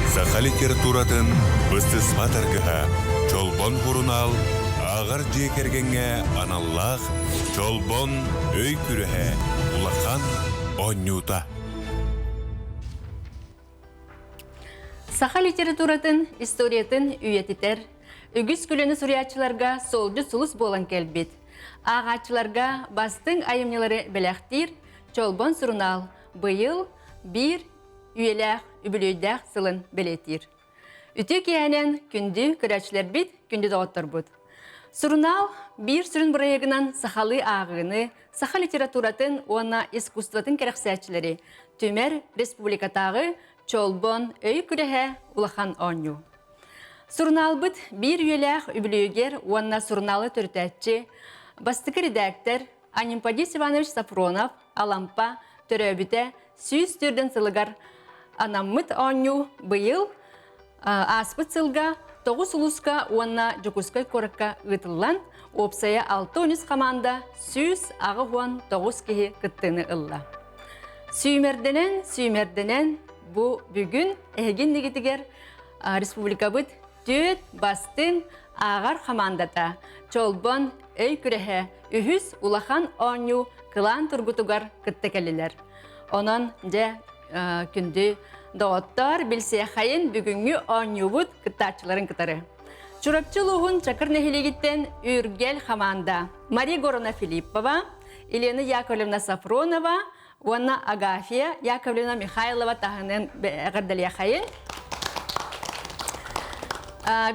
Саха литературатын быстысматаргыға чолбон хурунал ағар жекергенге аналлах чолбон өй күріхе улахан оннюта. Саха литературатын, историятын үйетитер, үгіз күліні сұриятчыларға солды сұлыс болан келбет. Ағатчыларға бастың айымнелары біләқтір, чолбон сұрынал, бұйыл бір үйеләқ, үбілейдәқ сылын білетір. Үті кейәнен күнді күрәтшілер бит, күнді дауыттар бұд. Сұрынал бір сүрін бұрайығынан сахалы ағыны, саха литературатын, оны искусстватын кәрәқсәтшілері, Түмер республикатағы чолбон өй күрәхә улахан оню. Сұрнал бұд бір үйеләқ үбілейгер, оны сұрналы түртәтчі, бастықы редактор Анимпадис Иванович Сафронов, алампа, түрәбіті, сүйіз түрден сылығар анаммыт оню бұйыл аспыт сылға 9 ұлысқа онна жүкіскай корыққа ұтылан, опсая 6-10 команда сүйіз ағы 9 кеге күттіні ұлла. Сүймерденен bu bugün ehgin negitiger Respublika bud tüt bastın ağar hamandata çolbon öy kürehe ühüs ulahan onyu kılan turgutugar kıttekeliler. Onun de kündü doğuttar bilse hayın bugünkü onyu bud kıttaçıların kıtarı. Çurapçılığın çakır nehiligitten ürgel hamanda Maria Gorona Filippova, Elena Yakovlevna Safronova, Ona Agafiya Yakovlevna Mikhailova tahının gardaliya hayın.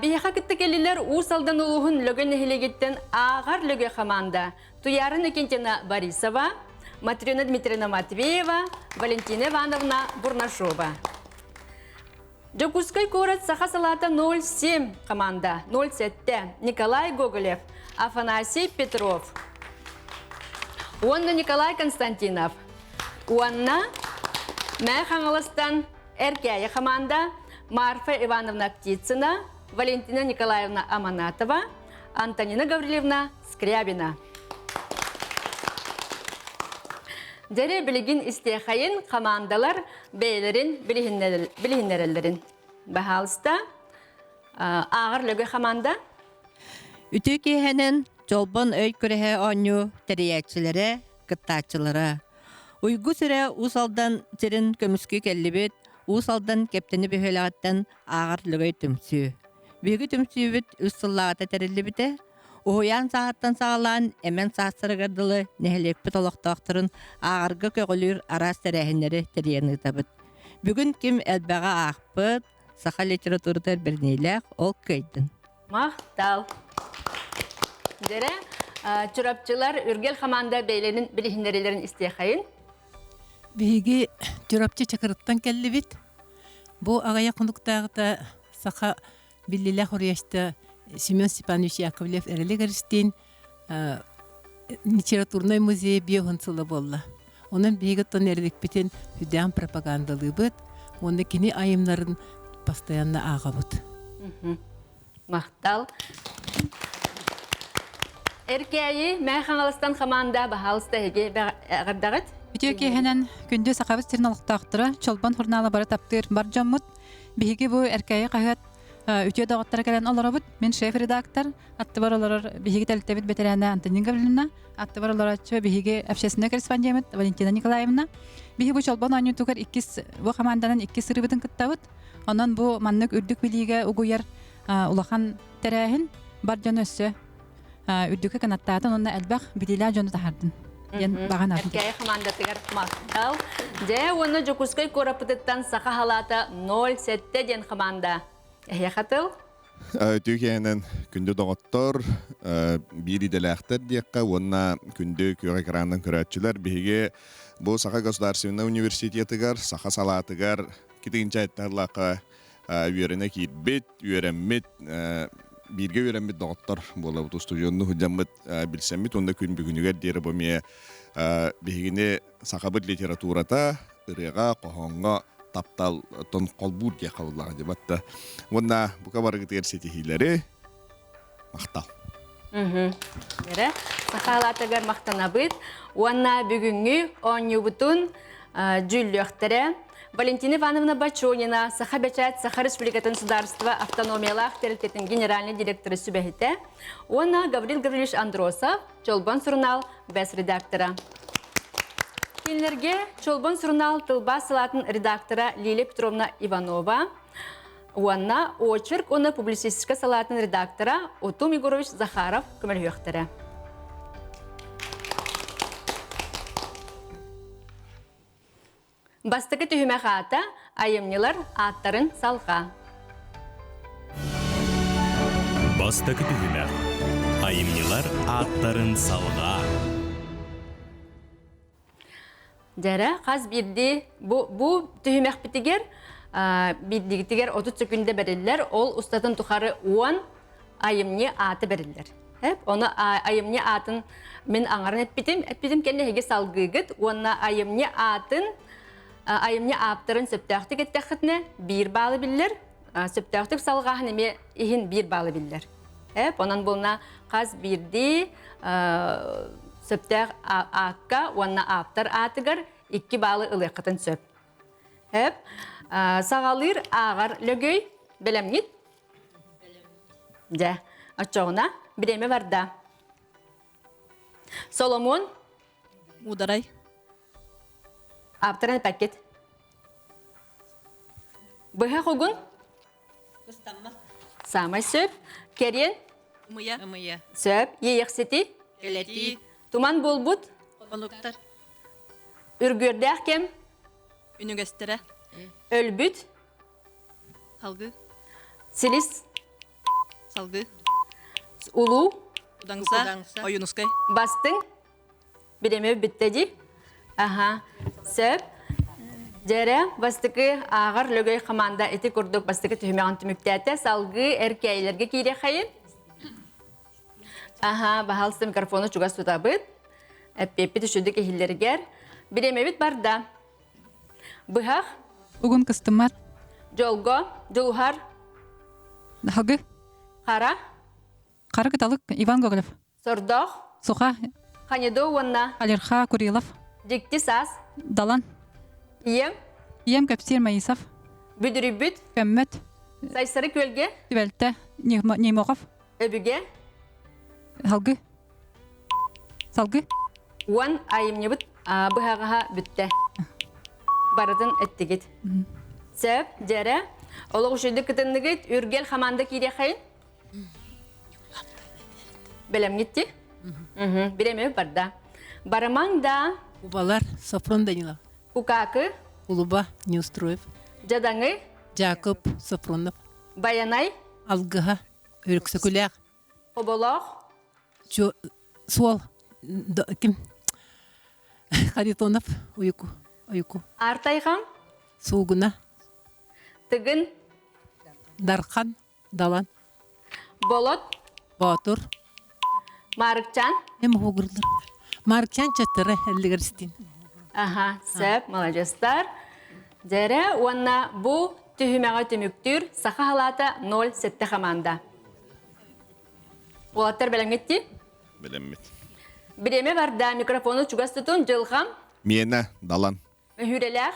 Bihaka kittikeliler usaldan uluğun lögön nehiligitten ağar lögö hamanda Tuyarın Ekentena Borisova, Matrina Dmitrievna Matveyeva, Valentina Ivanovna Burnashova. Jokuskoy Korat Saha Salata 07 команда 07 Nikolay Gogolev, Afanasий Petrov, Onda Nikolay Konstantinov, Onda Mekhanalıstan Erkeğe команда Marfa Ivanovna Птицына, Valentina Nikolaevna Amanatova, Antonina Gavrilevna Skryabina. Dere bilgin isteyhayın komandalar beylerin bilihinlerlerin. Bahalsta ağır lögü komanda. Ütükehenen çolbon öy kürehe onyu teriyatçılara, kıttaçılara. Uygu süre usaldan tirin kömüskü kellibit, usaldan kepteni bühülagattan ağır lögü tümsü. Büyükü tümsü bit üssüllağıta terillibite. Oyan saattan sağlan, emen saatları gardılı, nehelek pitoloqtaqtırın ağırgı kögülür aras terehinleri teriyeni tabıt. Bugün kim elbağa ağpıt, saha literaturatar bir neylek ol köydün. Maqtal. Dere, çorapçılar ürgel komanda beylerinin bilihinlerilerin isteyhayın. Bihigi çorapçı çakırıttan kelli bit. Bu ağaya konduktağıda saha billiler huriyashta Семен Степанович Яковлев эреле гәрстен литературный музей биохынсылы болла. Onun бегеттон эрдик битен хүдән пропагандалы бит. Оны кини айымнарын постоянно агабыт. Мақтал. Эркәйи Мәханалыстан команда баһалыста heге гардагыт. Ütükehenen күндө сакабыз терналыктактыра чолбон хурнала бара таптыр бар жаммут. Биһиги бу эркәйи кахат Ütüye dağıtlara gelen olarabıt, men şef redaktor, attı var olar, bihigi teltebit beterana Antonin Gavrilina, attı var olar açı, bihigi общественный корреспондент Valentina Nikolaevna. Bihi bu çolban anyu tukar ikis, bu komandanın iki sırıbıtın kıttavut. Ondan bu manlık ürdük biliğe uguyar ulakan terehin, bar canı össü. Ürdükü kanattağıdan onunla elbaq bilila canı tahardın. Erkeğe komanda tıgar maqtal. De onu Jokuskoy korapıtıttan saha halata 07 den komanda. Yaxatıl? Türkiye'nin kündü doğuttor, biri delektir diyekka, onunla kündü köy ekranından küratçılar. Bihige bu Saha Gosdarsyevna Üniversitetigar, Saha Salatıgar, kitince etlerlaka üyerine kitbet, üyerenmet, birge üyerenmet doğuttor. Bola bu stüdyonunu hüccammet bilsemmit, onda kün bugünüger diyere bomeye bihigine Sahabıt literaturata, ırığa, kohonga, taptal ton kolbur diye kalırlar debatta. Bunda bu kadar gıtır maqtal. Nere? Sahalatagar maqtanabıt. Wana bugünkü 10 yubutun jüllöktere Валентина Ивановна Бачонина, Саха-Бечат, Саха-Республикатын государства автономиялах территориятын генеральный директоры Сүбәхите, она Гаврил Гаврилович Андросов, Чолбон журнал, без редактора. Кинлерге Чолбон журнал тылба салатын редактора Лилия Петровна Иванова, она очерк, она публицистика салатын редактора Утум Егорович Захаров, көмөлгөктөрө. Бастыкы түйіме қата, айымнелар аттарын салға. Бастыкы түйіме. Айымнелар аттарын салға. Дәрі, қаз бірді, бұл түйімек бітігер, бірдігітігер 30 секунде берілер, ол ұстатын тұқары 10 айымне аты берілер. Оны айымне атын мен аңарын әппетім кәне хеге салғығыд, оны айымне атын айымне аптырын сөптәқтік әттәқітіне 1 балы білдер, сөптәқтік салғағын еме ехін 1 балы білдер. Онан болына қаз бірді сөптәқ аққа, онына аптыр атығыр 2 балы ұлықытын сөп. Сағалыр ағар лөгөй білемгет? Дә, атчоғына біреме барда. Соломон? Ударай. Аптырын пәкет. Бұға қоғын? Самай сөп. Керен? Умыя. Сөп. Ейексеті? Келети. Туман болбут? Онуктар. Үргөрдәк кем? Үнүгөстөрө. Өлбүт? Салгы. Силис? Салгы. Улу? Удаңса. Оюнускай. Бастың? Біреме біттеді? Аха. Сөп. Дәрі, бастықы ағар лөгөй қаманда еті күрдік бастықы түймеған түміктәті салғы әркәйлерге кейде қайын? Аха, бағалысты микрофоны чуға сұта бұд. Әппепі түшілдік ехілдергер. Біреме біт барда. Бұхақ? Угун кыстымар. Жолго? Жолғар? Халгы. Қара? Қары кыталык Иван Гоголев. Сордоқ? Суха. Қанедо онна? Алерха Курилов. Жекті сас? Далан. Ием? Ием Капсир Маисов. Бүдірі бүт? Көммет. Сайсары көлге? Түбәлтә Немохов. Өбіге? Халгы. Салгы. Уан айымне бұт бұхағыға бүтті. Барытын әттігіт. Сөп, дәрі, олық үшілді күтіндігіт үргел қаманды кейде қайын? Білем кетті? Біреме барда. Барымаң да Убалар Сафрон Данилов. Кукакы, Улуба Неустроев. жадаңы, Жакоб Сафронов. баянай, Алгыха. Өрксөкүләк. оболоқ, Суал. Ким? Харитонов. Уйку. артайғам, Сугуна. тыгын, Дархан. Далан. болот, Батур. марыкчан. Эм хугырлар. Маркчан чаттыры әллигерстин. Аха, сөп, молодестар. Дәрі, онна бұ түйімеға түміктір, сақа халата 0 сетті қаманда. Олаттар білем кетті? Білеммет. Біреме барда микрофону чугастытын жылғам, Мені далан. мүхүреләқ,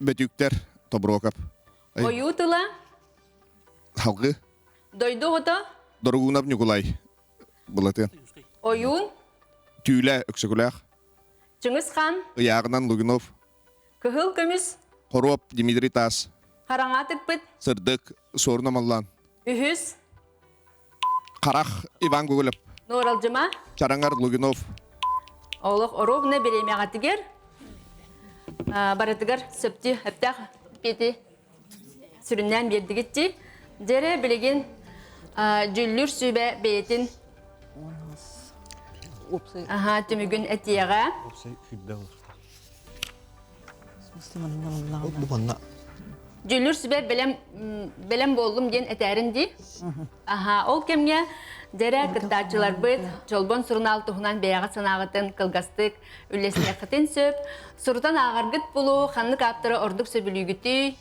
Бөтүктер Тоброков. ойутыла, Халгы. дойду ғыты, Дорогунов Николай. Булатын. ойун, Түйле өксөкүләк. Чыңыз хан, Ыягынан Лугинов. күхіл көміс, Хороп Дмитрий Тас. қараңатық бұд, Сырдык Сорнамаллан. үхіз, Қарах Иван Гоголев. норалжыма, Чарангар Лугинов. олық оровны береме ғатығыр, барытығыр сөпті әптәқ беті сүріннен бердігітті. Дәрі білеген жүллүр сүйбе бейтін түмігін әтияға. Жүллүр сүйбе білем болдым ден әтәрінді. Ол кемге дәрі кыттачылар бұд, жолбон сұрынал тұғынан бәяға санағытын, қылғастық, үлесіне қытын сөп, сұрытан ағарғыт бұлу, қанлық аптыры ордық сөбілігіті,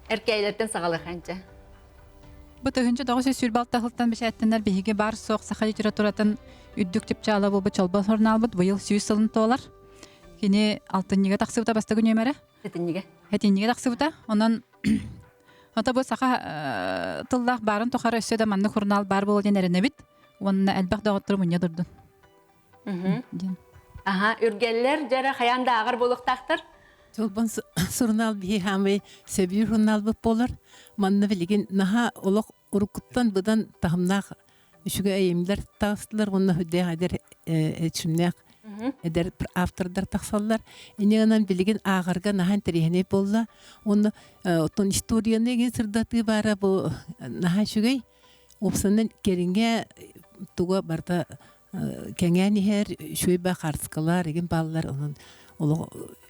әркәйлерден сағалы қанча. Бу төгүнчө 900 тахылтан бешәттеннәр биһиге бар соқ саха литературатын үддүк тип чала бу чалба журнал бут быйыл 100 сылын толар. Кини алтынныга таксыбыта баста күнөмәре. Этинниге. Хетинниге тахсыбыта. Онан ата бу саха тыллах барын тохары өссөдө манны хурнал бар бол ден эренебит. Онна элбах дагыттыр мунья дурдун. Аха, үргеллер жара хаянда агар болуктактыр. Чолбон сурнал бии хамы себир хурнал бып болар. Манны билигин наха олох урукуттан быдан тахымнах үшүгө эйимдер тагыстылар, онна хүдэ хадер эчимнек эдер автордар тахсаллар. Инегенен билигин агарга нахан терихне болла. Онна отон историяны ген сырдаты бара бу наха шүгөй. Опсанын керинге туга барта кеңени хер шөйбә харскалар еген баллар onun оло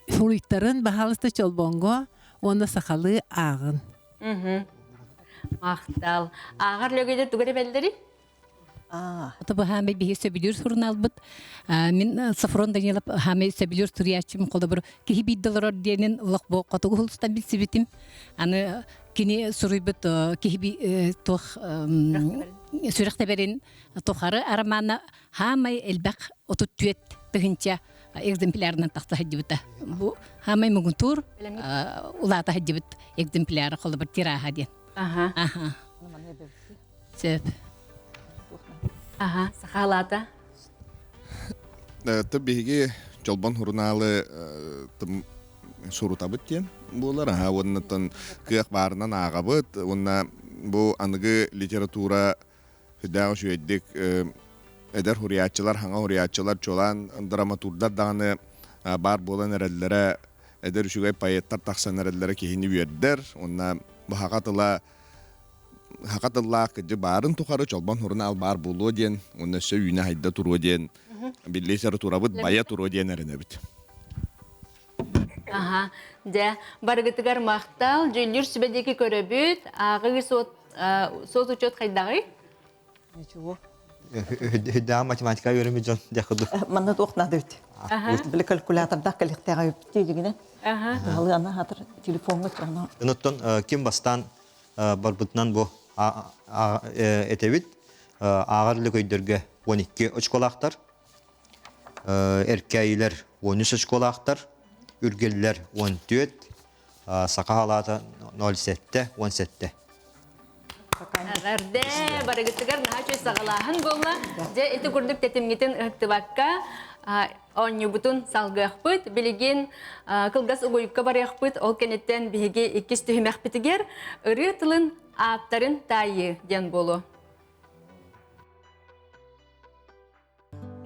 фуриттарын бахалысты чолбонго онда сакалы агын. Мактал. Агар лөгөйдө түгөрө белдери? Ата бу хаме бихи сөбүлүр сурналбыт. Мен Сафрон Данилов хаме сөбүлүр сурячым колда бир кихи биддалар денен лак бо катыгы хулстан билсибитим. Аны кини суруйбыт кихи би тох сүрәхтә берин тохары арамана хаме элбак отут түет тыгынча экземплярынан тахта хадибыта. Бу хаме мугунтур улата хадибыт экземпляр колда бир тирага ден. Аха. Сөп. Аха, сахалата. Табиги чолбон хурналы сурутабыт тен булар. Оннан кыяк барынан агабыт. Онна бу аныгы литература хүдәү шүеддик эдер хуриятчылар, хаңа хуриятчылар чолан драматурдар даганы бар болан эреллере эдер шүгәй поэттар тахсан эреллере кихини бердер. Онна бу Хакатылла кыжы барын тухары чолбан хурнал бар болу ден, онна сөйүнө хайда туру ден, биллесер турабыт бая туру ден эренебит. Аха, де баргытыгар мактал, жүлүр сүбедеки көрөбүт, агы сот учет кайдагы? Ничего. Да, математика öğrenmi can yakıdı. Manna toqnadı öt. Bile kalkulatorda kalktağıp teyigine. Vallahi ana hatır telefonga çana. Unutun kim bastan barbutnan bu etevit ağırlık öydürge 12 oçkolaktar. Erkeyler 13 oçkolaktar. Ürgeliler 14. Sakahalata 07 17. Агарды барыгытыгар нахачы сагалаһын болла. Же эти курдук тетимгитин ыктыбакка оннюбутун салгыахпыт, билигин кылгас угуйукка барыахпыт, ол кенеттен биһиги иккис түһүмэхпитигер ыры тылын аптарын тайы ден болу.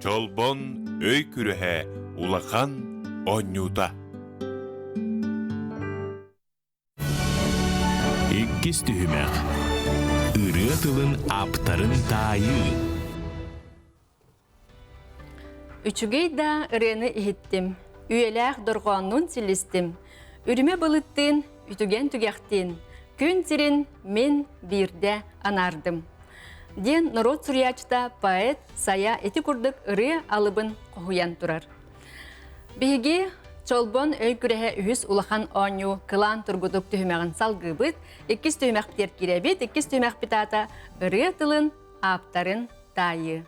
Чолбон өй күріхе улахан оннюта. Иккис түһүмэх. Ыры тылын аптарын тайы. Үчүгей да ырыны иһиттим. Үйеләх дорғаннун силистим. Үріме былыттын, үтүген түгәхтин. Күн тирин мен бирде анардым. Ден народ сурьячта поэт сая эти курдык ыры алыбын қохуян турар. Биги чолбон өй күрәһе үһүс улахан оню кылан тургудук түһүмәгын салгыбыт, иккис түһүмәктер кирәбит, иккис түһүмәкпитата ыры тылын аптарын тайы.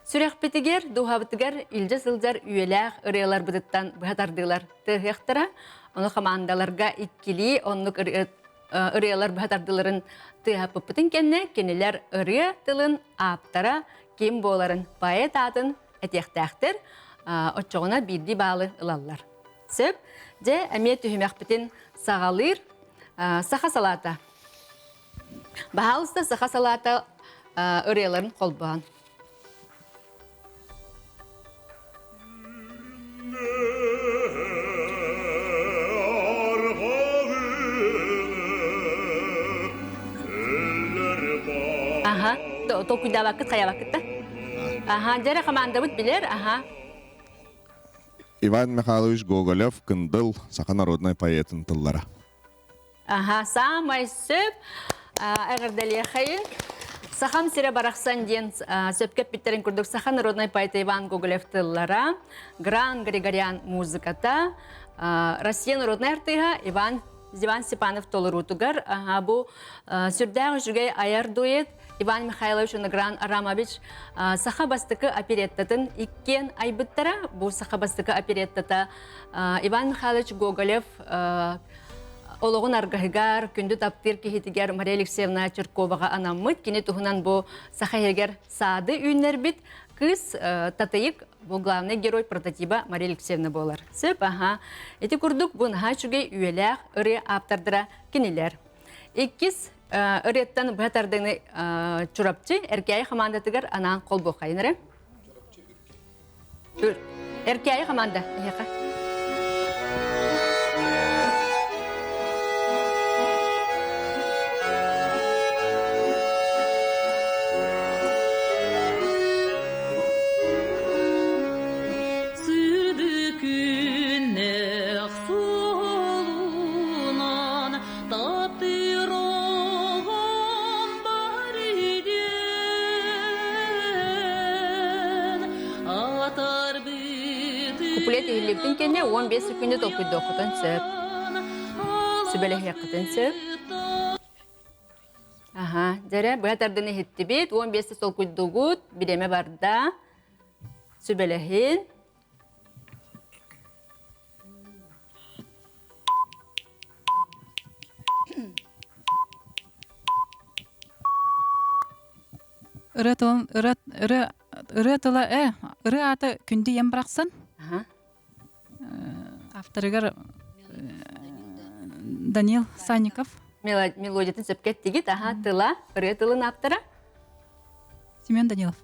Сүрәхпитигер духабытыгар илже сылжар үйеләх ырыялар быдыттан быһатардылар тыһыктара, оны командаларга иккили оннук ырыялар быһатардыларын тыһаппытын кенне кенелер ыры тылын аптара ким боларын поэт атын этехтәхтер оччоғына бирди балы ылаллар. Сөп, же әме түһүмәхпитин сагалыр саха салата. Баһалыста саха салата ырыяларын колбан. Аха, то куйда вакыт, кая вакытта. Аха, жара командабыт билер, аха. Иван Михайлович Гоголев кындыл саха народной поэтын тыллара. Аха, самай сөп, эгерделе хайын. Сахан сире барахсан ден сөпкеп биттерин курдук саха народной поэт Иван Гоголев тыллара, Гран Григориан музыката, Россия народная артыга Иван Иван Степанов толырутугар. Бу сүрдәғы жүгей аяр дует Иван Михайлович Унагран Арамович сахабастыкы опереттатын иккен айбыттара. Бу сахабастыкы опереттата Иван Михайлович Гоголев Олоғын арғығығар, күнді таптыр кехетігер Мария Алексеевна Черковаға анаммыд. Кені тұхынан бұл сақайығер сады үйінер бит. Кыз татайық бұл главный герой прототипа Мария Алексеевна болар. Сөп, Эти күрдік бұнға чүгей үйеләқ, үрі аптардыра кенелер. Иккіз үреттен бұғатардығыны чұрапчы, әркәйі қамандатығар анан қол бұқайыныры. Әркәйі қаманда. Куплет игилиптин кенне 15 секунды толкуйды окутан сөп. Сүбеле хияқытын сөп. Жаре, бұғатардыны хитті бет, 15 толкуйды ғуд, биреме барда. Сүбеле хин. Ыры аты күнді ем бірақсын. Авторыгар Данил Санников. Мелодиясын сөпкет тегет, тыла, ыры тылын аптыра. Семен Данилов.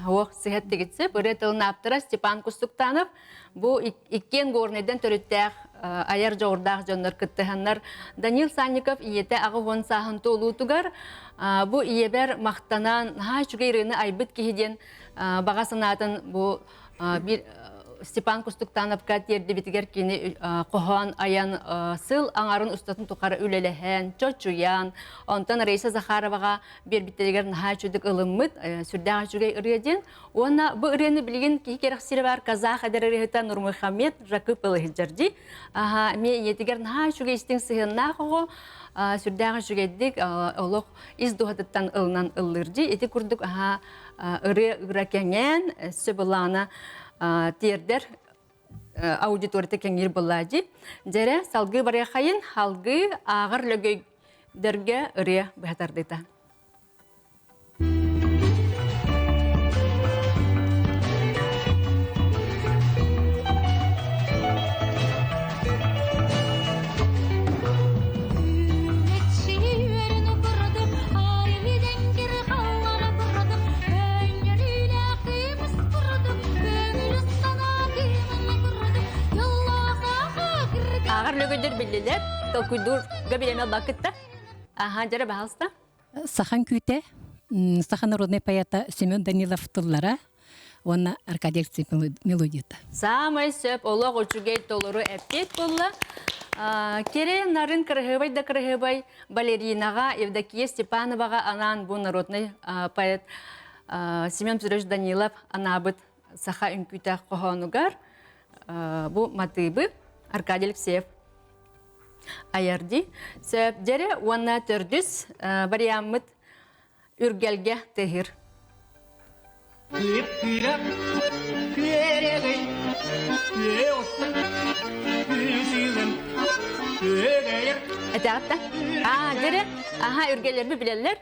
Оқ, сығет тегет сөп, ыры тылын аптыра Степан Кустуктанов. Бұл иккен горнайдан төріттәқ аяр жоғырдақ жонлар күттіғанлар. Данил Санников иеті ағы ғон сағынты олутугар. Бұл иебер мақтанан, жүгей рыны айбыт кейден баға санатын бұл Степан Кустуктановка терді бітігер кені қоған аян сыл аңарын ұстатын тұқары үлеліген, чочуян, онтан Рейса Захароваға бер біттелігер наға чүдік ылыммыд, сүрдәға жүгей ұрыяден. Оны бұл ұрыяны білген кей керексері бар Казах әдір ұрыята Нурмухаммед Жакып ылығы жарды. Мен етігер наға жүгей істің сығынна қоғы, сүрдәға жүгейдік олық из дұғатыттан ылынан ылырды. Еті күрдік ұры-ұракенген сөбіланы тердер аудитория кеңер болады. Жәрі салғы бария қайын, халғы ағыр лөгейдерге үре бұғатардыйта. Lögöder bildiler, толкуйдур габиямел бакытта. Жара бағалыста? Сахан күте, Сахан народный поэта Семен Данилов тыллара, оны Аркадий Алексеев мелодията. Самай сөп, олық очугей толыру әппет болла. Кере нарын кырғыбай да кырғыбай балеринаға, Евдокия Степановаға анан бұл народный поэт Семен Петрович Данилов анабыт Саха үнкүйті қоғанугар. Бұл матыбы Аркадий Алексеев. Аярди. Сөп дере уанна төрдүс бариямыт үргелге tehir. Этәгәттә? Дере, үргелерби билелер.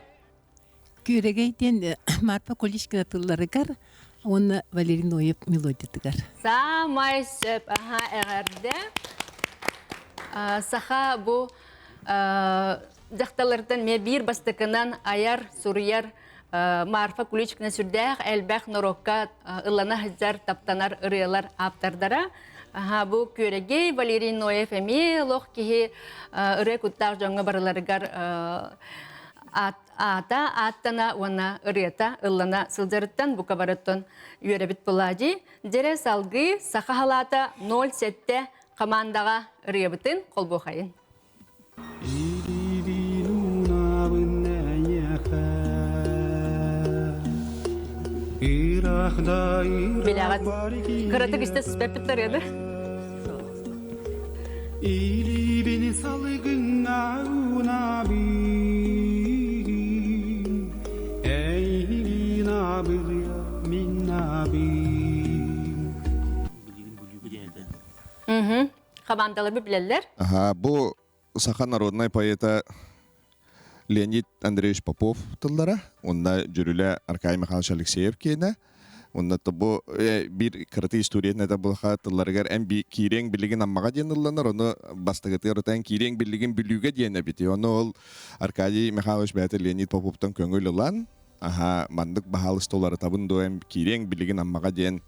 Күрегейден Марпа Колишкина тылларыгар, оны Валерий Ноев мелодиятыгар. Самай сөп, әгәрде. Саха bu жақталардан ме бир бастыкынан аяр сурияр Марфа Куличкина сүрдәк әлбәк норокка ылана хызар таптанар ырыялар аптардара. Бу көрегей Валерий Ноев эми лох кихи ыры куттар жоңга барыларыгар ата аттана уана ырыята ылана сылжарыттан бука барыттан үйеребит булади. Дере салгы саха халата 07 командаға ырыябытын қолбу қайын. Белағат, қыраты күшті сүспәпіттер еді. Beni salgın nabin Ey nabir ya min nabin Командалар билелер. Ага, бу Саха народный поэта Леонид Андреевич Попов тыллара, онда жүрүлө Аркадий Михайлович Алексеев кейне. Онда бу бир кырты историятна да булха тылларгар эм би кирең билигин аммага денилланар, оны бастыгытыр тан кирең билигин билүүгө дене бити. Оны ол Аркадий Михайлович бәте Леонид Поповтан көңүл улан, аха мандык бахал столары табын до эм кирең билигин аммага ден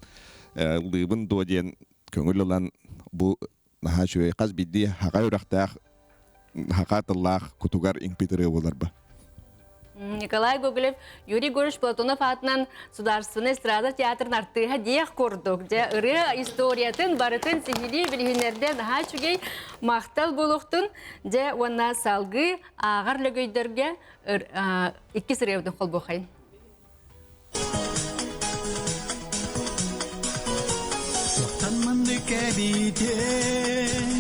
лыбын до ден көңүл улан бу наха чөй каз бидди хака урактак хакатыллах кутугар импитеры боларба. Николай Гоголев, Юрий Григорьевич Платонов атынан Сударственный эстрада театрын артыға деяқ көрдік. Үрі историятын, барытын, сихили білгенерден хачугей мақтал болуқтын, де онна салғы ағар лөгөйдерге ikki сыревдің қол боқайын. Sohtanmandı kebiten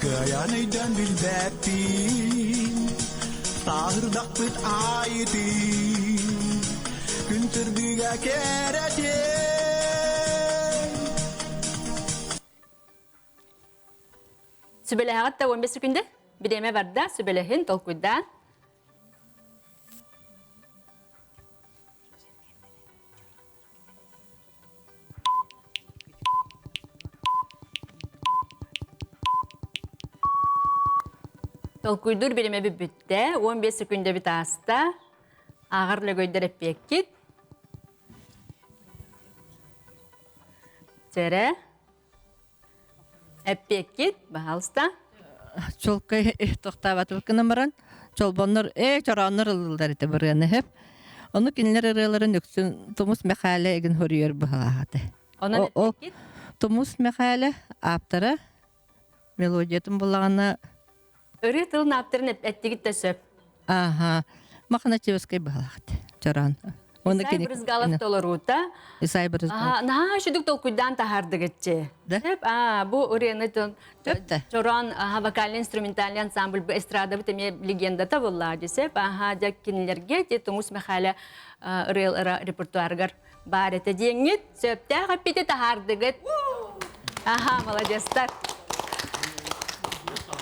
Kayanaydan bilbeptin Tahırdak bit ayetin Küntürdüğe keretin Sübeleğat da 15 sekünde bileme var da sübelehin tolkuyda. Tolkuydur bilime bir bütte, 15 sekünde bir tasta. Ağırlı göyderip bekit. Tere. Hep bekit, bahalsta. Çolkay toxtabat bakınamaran. Çolbanlar çoranlar ıldılar ite buraya hep. Onu kinler araların öksün Tomus mekale egin horiyor bahalate. Ona O Tomus mekale aptara melodiyatın bulağına Örü tıl naptırın ettigit de söp. aha makana çeveskay bahalate. Çoran. Onu İsay bırız galaf dolaruta. İsay bırız. Naha şuduk tolkuydan tahardı geççe. Hep bu oraya çoran vokal instrumental ensemble bu estrada bu temiye legenda da vallahi hep jak kinlerge te Tomus mekale real repertuargar barete dengit söpte hapite tahardı geç. Aha молодецтар.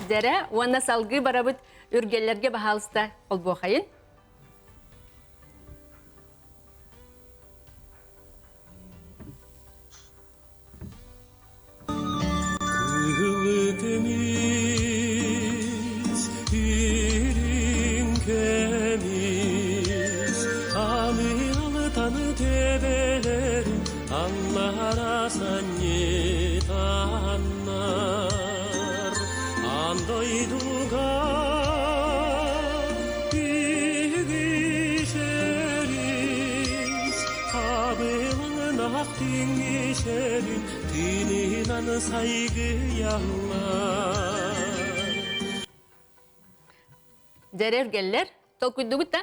Dere, ona salgı barabıt ürgellerge bahalsta ol boğayın. Kılı temiz, irin kemiz Amiralı tanı tebelerin Anlara sanyet anlar Andoyduga bigişeriz Abımın aktin işerin Dininan saygı yallar Dere ürgeller, tolkuydu butta.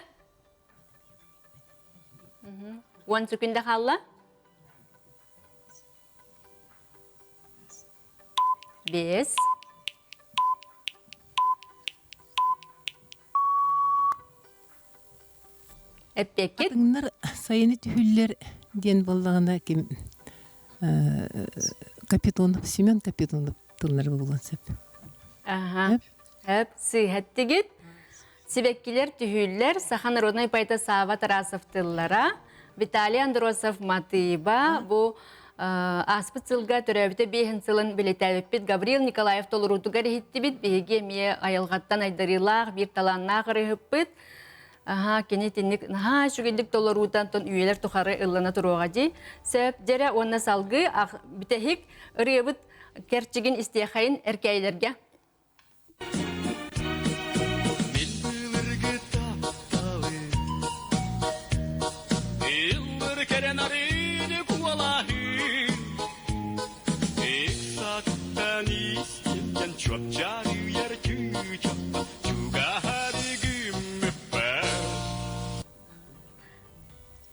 10 sekünde kalla. 5 Hep bekit. Bunlar sayını tühüller diyen bollağına kim Kapitonov, Семен Kapitonov tılları bulgan sep. Aha. Hep sıhhatli git. Sibekkiler, tühüller, Sahan Rodnay Payta Sava Tarasov tıllara, Vitaliy Androsov Matıba, bu Aspıt Sılga törevde behin sılın biletevipit, Gabriel Nikolayev tolurutugar hittibit, behege miye ayılgattan aydarılağ, bir talanna kırıhıppıt, aha, kenetinlik, ha, şu geldik tolurutan ton üyeler tuharı ıllana turuğacı, sep, jere onna salgı, bitehik, ırıbıt, kerçigin istiyakayın erkeylerge.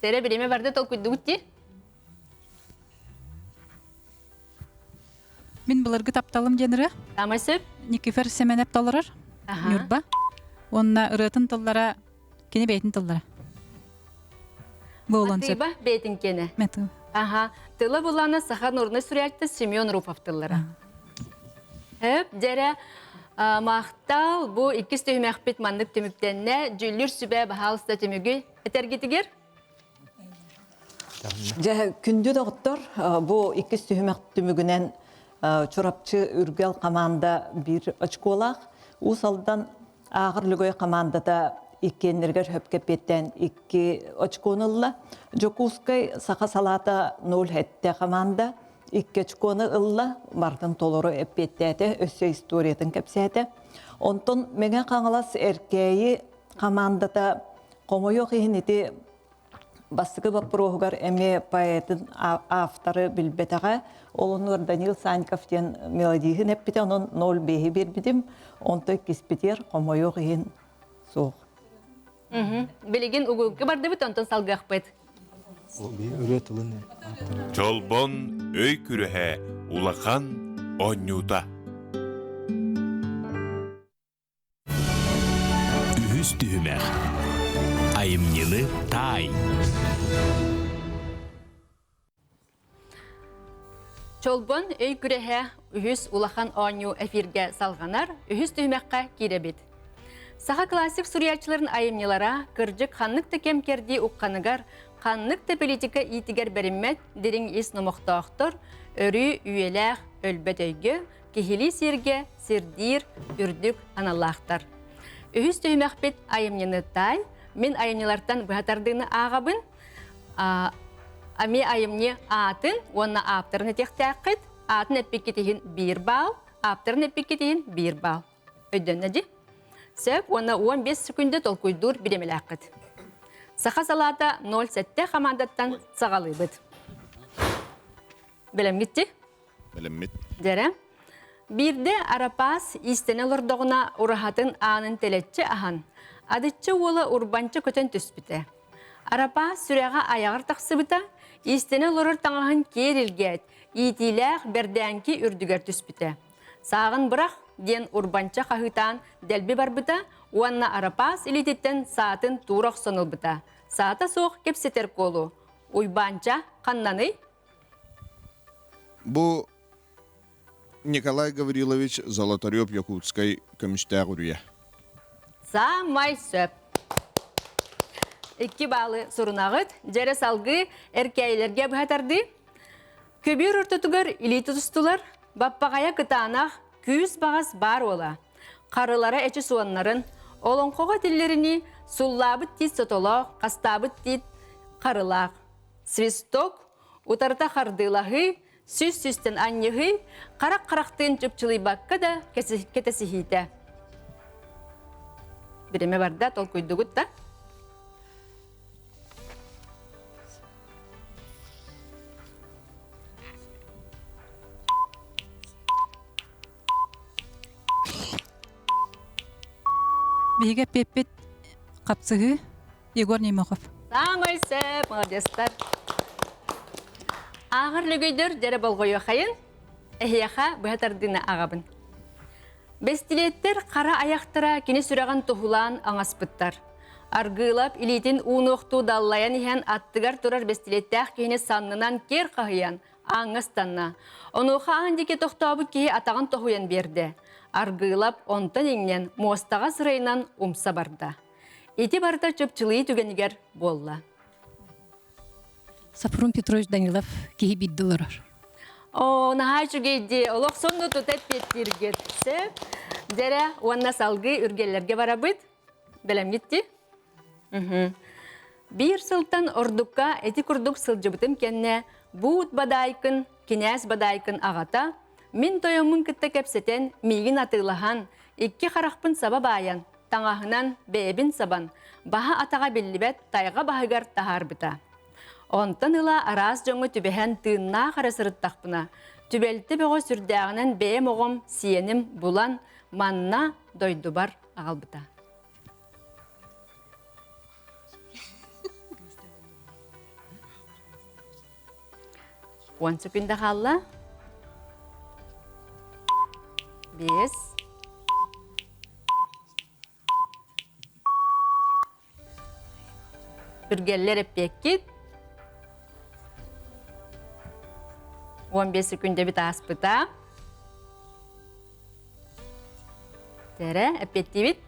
Tere bilime vardı tolkuydu gitti. Мин былыргы тапталым денері. Тамай сөп. Никифер Семенеп толырыр. Нюрба. Онна ырытын тыллара, кені бейтін тыллара. Болон сөп. Атыба бейтін кені. Мету. Тылы бұланы Сахан Урны сүрәтті Семен Руфов тыллара. Дәрі мақтал бұ 2 түймәқпет мандық түміктенне жүлір сүбә бағалыста түмігі әтергетігер? Күнді доғыттар бұл 2 түймәқ түмігінен чорапчы үргел команда bir очколақ. Усалдан ағырлығой командада иккенлергер хөпкепеттен 2 очконылла. Жокускай сақа салата 0 хетте команда 2 очконы ылла бардың толору эппеттәті өссө историятын кәпсәті. Онтон меңе қаңылас әркейі командада комойо қиынеті бастығы баппырогар әме поэтын авторы білбетаға олонур Данил Саньковтен мелодийін әппеті, onun 0 бейі бербедім, онты кеспетер комойо қиын соқ. Білеген ұғылғы барды бұт, онтын салғақ бәд. Чолбон өй күріхе улахан оннута. Үһүс түһүмэх. Айымнины тай. Чолбон өй күріхе үхіс улахан онну эфирге салғанар, үхіс түймәққа керебет. Саха классик сурьячыларын айымнелара кыржык ханнык текем керди уққаныгар, ханнык те политика итигер бериммет дерин ис номоқтоқтор, өрі үйеләқ өлбет өйгі, кехили сирге, сирдир, үрдік аналлақтар. Үхіс түймәқпет айымнені тай, мен айымнелардан бұхатардыны ағабын, ами айымне атын, онна аптарын этектәққет, атын әппекетеген 1 бал, аптарын әппекетеген 1 бал. Өйден нәді? Сөп, оны 15 секунды толкуйдур биремеләққет. Саха салата 0-7 командаттан сағалы бұд. Білем кетті? Білем мет. Дәрі. Бірде арапас истене лордоғына ұрахатын анын телетчі ахан. Адытчы олы урбанчы көтен түспіті. Арапас сүрәға аяғыр тақсы бұта, истене лорыр таңағын керілгет, итиләқ бердәнкі үрдігер түспіті. Сағын бұрақ ден урбанча қағытан дәлбі бар бұта, уанна арапас илететтен саатын турақ соныл бұта. Саата соқ кепсетер колу. Уйбанча қаннаны? Бұл Николай Гаврилович Золотарев Якутской көміштәғ үрия. Самай сөп. 2 балы сұрынағыт, жәрі салғы әркәйлерге бұхатарды. Көбір ұртытығыр илей тұтыстылар, баппағая кытанақ күйіс бағас бар ола. Қарылара әчі суанларын, олонқоға тіллеріні суллабыт тит сотолақ, қастабыт тит қарылақ. Свисток, утарта қардылағы, сүз-сүстен аннығы, қарақ-қарақтың жүпчілі баққа да кетесі хейті. Біреме барда тол көйдігіт та. Биге пеппет қапсығы Егор Немохов. Самай сөп, молодестар. Ағыр лөгейдер дәрі болғойы қайын, әйяға бұхатардыны ағабын. Бестилеттер қара аяқтыра кені сүраған тұхулан аңаспыттар. Арғылап илетін уын-оқту даллаян ихен аттығар тұрар бестилеттәқ кейіне саннынан кер қағыян, аңыстанна. Онуға аңдеке тоқтабы кейі атаған тоғуян берді. Арғылап онтан еңнен мостаға сырайынан умса барды. Еті барда чөпчілі түгенігер болла. Сафрон Петрович Данилов кихи биддылырар. О, нахай жүгейді, олық сонғы тұтет беттергер. Сөп, дәрі уанна салғы үргелерге бара бұд. Бәлем кетті? Бір сылтан ордукка әті күрдік сылжыбытым кәнне бұд бадайкын, кенәс бадайкын ағата, мен тойымын күтті кәпсетен мейгін атылахан, 2 қарақпын саба баян, таңағынан бәйбін сабан, баға атаға беллібет тайға бағығар тахар бұта. Онтан ыла арас жоңы түбәһән тыынна қарасырыттақпына. Түбәлті бөғі сүрдәғінен бәйім оғым сиенім бұлан манна дойдубар ағалбыта. Он секунда қалла. 5. Үргеллер эппеккит. 15 секунде бит аспыта. Тере, эппетти бит.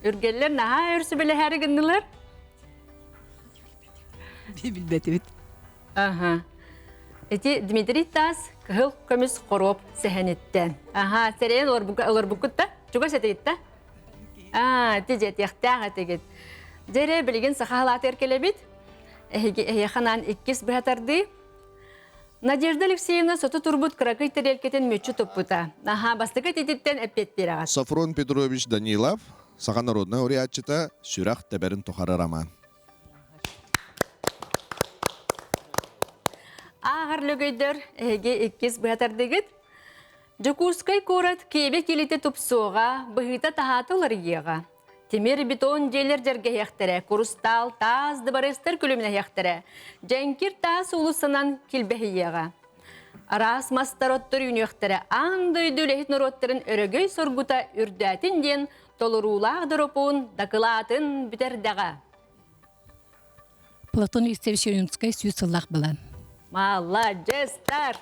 Үргеллер наха өрсі біле әрі гындылар? Билбетибит. Ага. Эти Дмитрий тас кыл көмүс короп сехенеттен. Ага, серен олар букутта. Чуга сететта. Тижет яхтага тегет. Жере билген сахалат эркелебит. Яханан 2 братарды. Надежда Алексеевна соту турбут кракый терелкетен мөчү топпута. Ага, бастыгы тетиттен эппет берагат. Сафрон Петрович Данилов, Саха народный уриатчыта, Сюрах Теберин Тухары Роман. Ағар лөгөйдер әге 2 братардыгыт. Жокускай корат кебе келете тупсуға, бұғыта тахатылар еға. Темир бетон желер жерге яқтыры, курустал тазды барыстыр күліміне яқтыры. Жәнкер тас улысынан келбәхі еға. Арас мастароттыр үйін яқтыры, аңды өйділехет нұроттырын өрігөй соргута үрдәтін ден толырулақ дұропуын дақылатын бітердіға. Платон Юстевич Юнскай сүйсіллақ білан. Молодецтар!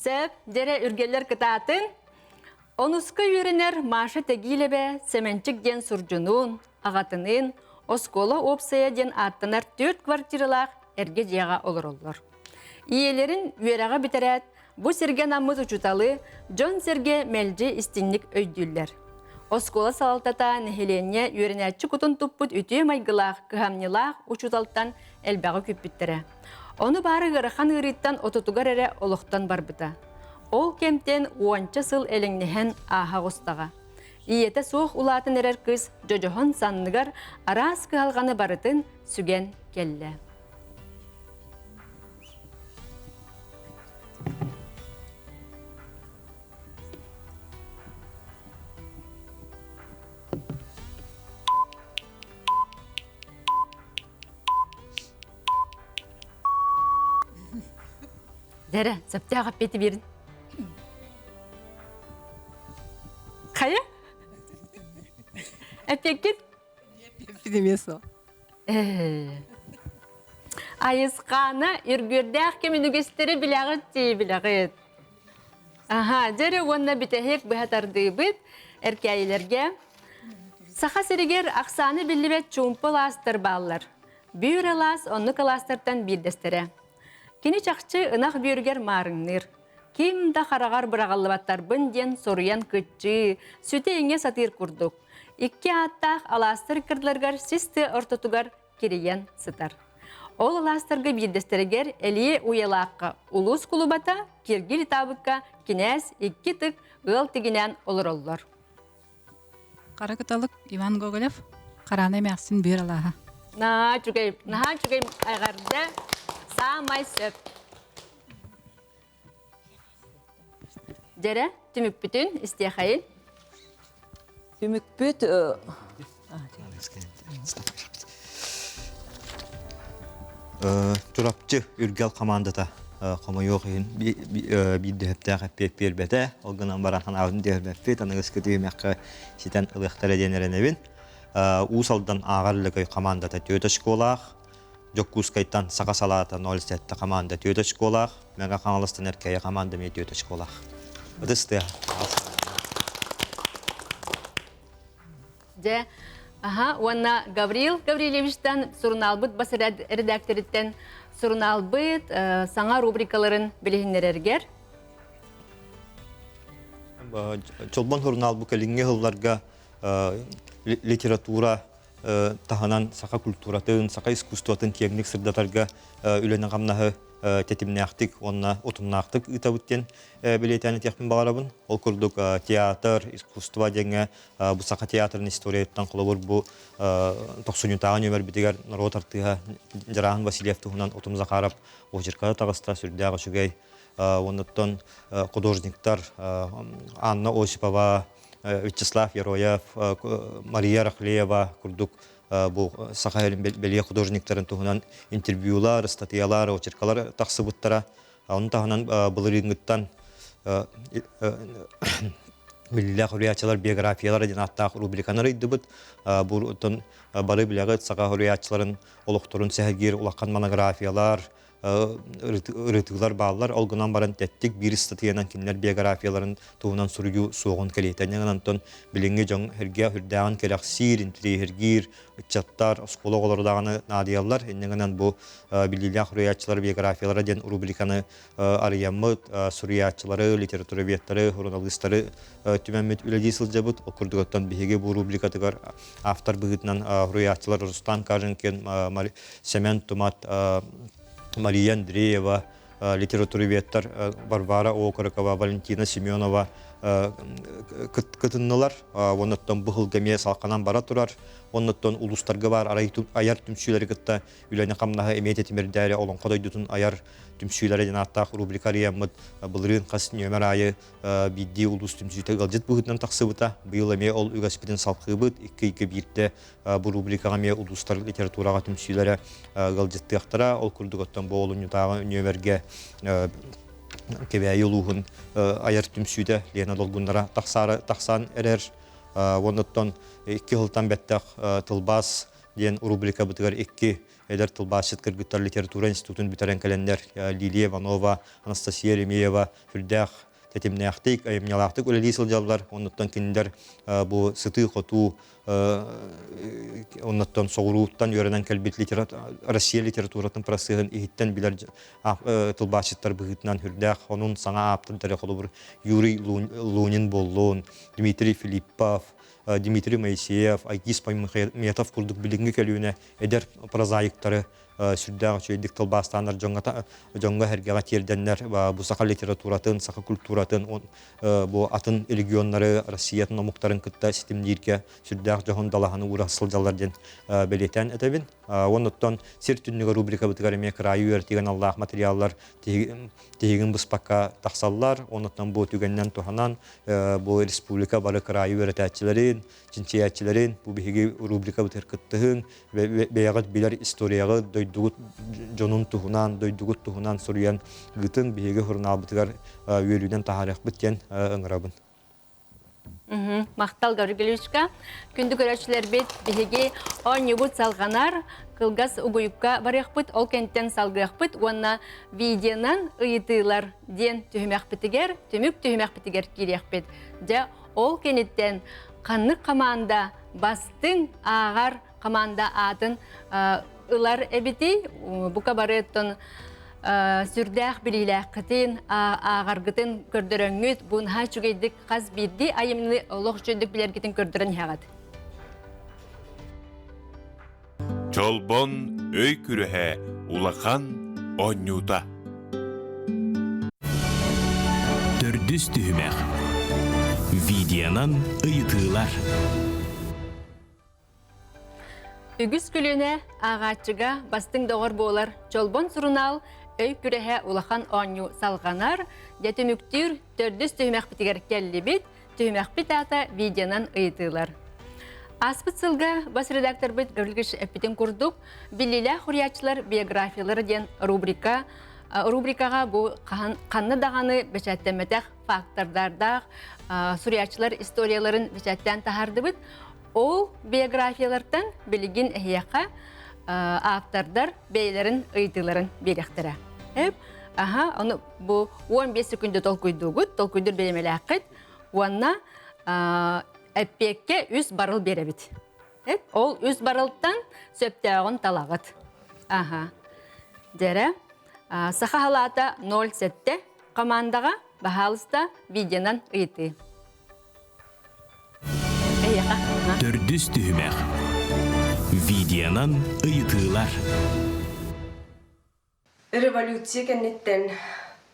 Сәп, дере үргелер кытатын, онуска үйренер машы тегилебе семенчик ден суржунун, ағатынын, оскола опсая ден аттынар 4 квартиралақ әрге жеға олар олар. Иелерін үйераға бітерәт, бұ серге намыз учуталы, Джон серге мәлжі истинник өйдүллер. Оскола салалтата нехелене үйренәтчі кутын туппут үтей майгылақ, кыхамнилақ учуталтан әлбәғы көппіттірі. Оны бары ғырыхан ғыриттан отутугар әрі олықтан барбыта. Ол кемтен 10 сыл әліңнехен аға ғостаға. Иеті соқ улатын әрер кыз жожохон санныгар арас кығалғаны барытын сүген келі. Дәрі, сәпте ағап беті берін. Қая? Әпекет? Эпидемиясы. Айысқаны үргерді әқкемін үгестері біләғыт дей біләғыт. Аха, дәрі онына бітәхек бұхатарды бұд әркәйелерге. Сақа сірігер ақсаны білібет чумпыл астыр балылар. Бүйір алас, оны қаластыртан білдестірі. Кені чақчы ынақ бүйіргер марыңныр. Ким да қарағар бұрағалыбаттар бұнден соруян күтчі, сөте еңе сатыр күрдік. 2 аттақ аластыр кірділергер систі ортотугар керейен сытар. Ол аластырғы білдестерігер әлие уялаққа улус кулубата, кергіл табыққа кенәс 2 тық ғыл тегінен олар олар. Қара күталық Иван Гоголев, қараны мәқсін бүйір алаға. На чүгейм айғарды. Самай сөп. Дәрі, түмік бүтін, істеқайын. Түмік бүт... Турапчы үргел командата қома yok ең бейді хөптәғі пеп бербәті. Олғынан барақан аудын дербәппет, анығыз күті емеққа сетен ұлықтары денереневін. Усалдан ағарлығы командата төті школақ, Жоккускайттан сақа салата 07 команда төті школақ, мәға қаңылыстан әркәйі команда ме төті школақ. Өтісті. Де, онна Гаврил Гаврилевичтен Сурналбыт бас редакториттен Сурналбыт саңа рубрикаларын білігінлер. Чолбан Сурналбыт әліңге ғылларға литература таханан сақа культуратын, сақа искусстватын тегник сырдатарға үлені қамнағы тетімнәқтік, онна отымнақтық ұтабыттен білетәні текпін бағарабын. Ол күрдік театр, искусства деңе, бұл сақа театрын историяттан қолабыр бұл 90-тағын өмір бітігер народ артыға Жарахан Васильев тұғынан отымыза қарап, очырқада тағыста сүрдіға шүгей. Оннаттан художниктар Анна Осипова, Вячеслав Яроев, Мария Рахлеева курдук бу сахалин беле художниктарын туһунан интервьюлар, статьялар, очеркалар тахсыбыттара. Аны таһынан былырынгыттан Миллилля хуриячылар биографиялары ден аттақ рубриканары иддібіт. Бұр бары білеғіт саға хуриячыларын олықтырын сәхегер улаққан монографиялар, ырытығылар бағылар. Олғынан баран тәттік бір статьянан кинлер биографияларын туғынан сұрыю соғын кәлейтәнен антон біліңге жоң херге хүрдәғын кәләқсир, интри хергер, үтчаттар, сколог олырдағаны надиялар. Еннен бұл Миллилля хуриячылар биографиялары ден рубриканы арыямыт, суриячылары, литературоветтары, журналистары түмәмет үләди сылжабыт. Окурдығыттан бігеге бұл рубрикатығар автор бұғытынан хуриячылар Рустам Каженкен, Семен Тумат, Мария Андреева, литературоветтар Варвара Окорокова, Валентина Семенова кытыннылар. Оннаттан бұғылгаме салқанан бара тұрар. Оннаттан улустарға бар аяр түмсүйлері кытта үләне қамнаға әмет етімердәрі олон қодайдытын аяр түмсүйлері ден аттақ рубрикариямыд бұлырын қас нөмер айы бидді улус түмсүйті ғалжет бұғытынан тақсыбыта. Бұйыл әме ол үгәспеден салқыбыт, екі биртті бұл рубрикаға ме улустар литератураға түмсүйлері ғалжетті ақтара. Ол күрдігіттен бұл олын ұтағы нөмерге кебәйі ұлуғын аяр түмсүйді лена долғындара тақсан әрер. Оннаттан 2 жылдан бәттәқ тылбас ден рубрика бұтығар 2 әдер тылбас жеткіргіттар литература институтын бітәрен кәлендер Лилия Иванова, Анастасия Ремеева, Хүрдәқ, Тәтемнәқтік, Айымнялақтық өлелей сылжалылар. Оннаттан кендер бұл сыты қоту, оннаттан соғыруыттан өренен кәлбет Россия литературатын прасығын ехеттен білер тылбасыттар бұғытынан Хүрдәқ, оның саңа аптын тәрі қолы бір Юрий Лунин болуын, Дмитрий Филиппов, Дмитрий Моисеев, Айгиз Пайметов күрдік білінгі кәлуіне әдер прозаиктары сүрдәғы чөйдік тылбастанар жоңға әргеға терденлер бұл сақа литературатын, сақа культуратын, бұл атын регионлары Россиятын омуқтарын күтті системдерге сүрдәғы жоғын далағаны ұрасыл жаларден бәлетен әтәбін. Оннаттан сер түннігі рубрика бұтығар еме крайы өртеген Аллах материаллар тегін бұспаққа тақсаллар. Оннаттан бұл түгеннен тұханан бұл республика бары крайы өртәтчілерін, чинчиятчілерін бұл бейге рубрика бұтығар күттіғін бәяғыт білер историяғы дойдуғыт жонун туһунан, дойдуғыт туһунан соруян гытын бейге хурнал бұтығар өйлүүден тахарық біттен ыңырабын. Мақтал Гавриловичка, күнді көрәшілер бет бейге ойнебут салғанар, қылғас ұғыйыққа барықпыт, ол кенттен салғықпыт, онна видеонан ұйытылар ден түхімәқ бітігер, түмік түхімәқ бітігер керекпіт. Де ол кенеттен қанық қаманда бастың ағар қаманда атын ұлар әбіті, бұқа барыттың сүрдәқ біліләқ қытын, ағарғытын көрдіріңіз, бұн ха чүгейдік қаз бірді айымны олық жөндік білергетін көрдірін яғады. Чолбон өй күріхе улақан оннюта. Төрдүс түхімәқ. Видеонан ұйытылар. Үгіз күліне ағатчыға бастың доғыр болар. Чолбон сұрынал өй күріхе улақан онню салғанар. Дәтіміктір төрдүс түхімәқ бітігер кәлі бит, түхімәқ бит ата видеонан ұйытылар. Аспыт сылға бас редактор бұд Гаврилович әппетін күрдік. Білілі құриятчылар биографиялары ден рубрикаға бұл қанны дағаны бәчәттәмәтәқ фактордардақ сұриятчылар историяларын бәчәттән тахарды бұд. Ол биографиялардан білігін әйеқа автордар бәйлерін ұйытыларын беректірі. Оны бұл 15 секунды толкүйдігіт, толкүйдір беремелі ақыт. Онна әппекке 3 барыл беребіт. Ол 3 барылдан сөптәғын талағыт. Дәрі, сақа халата 0,7 командаға бағалыста видеонан ұйыты. Төрдүс түхімәқ. Видеонан ұйытылар. Революция кәнеттен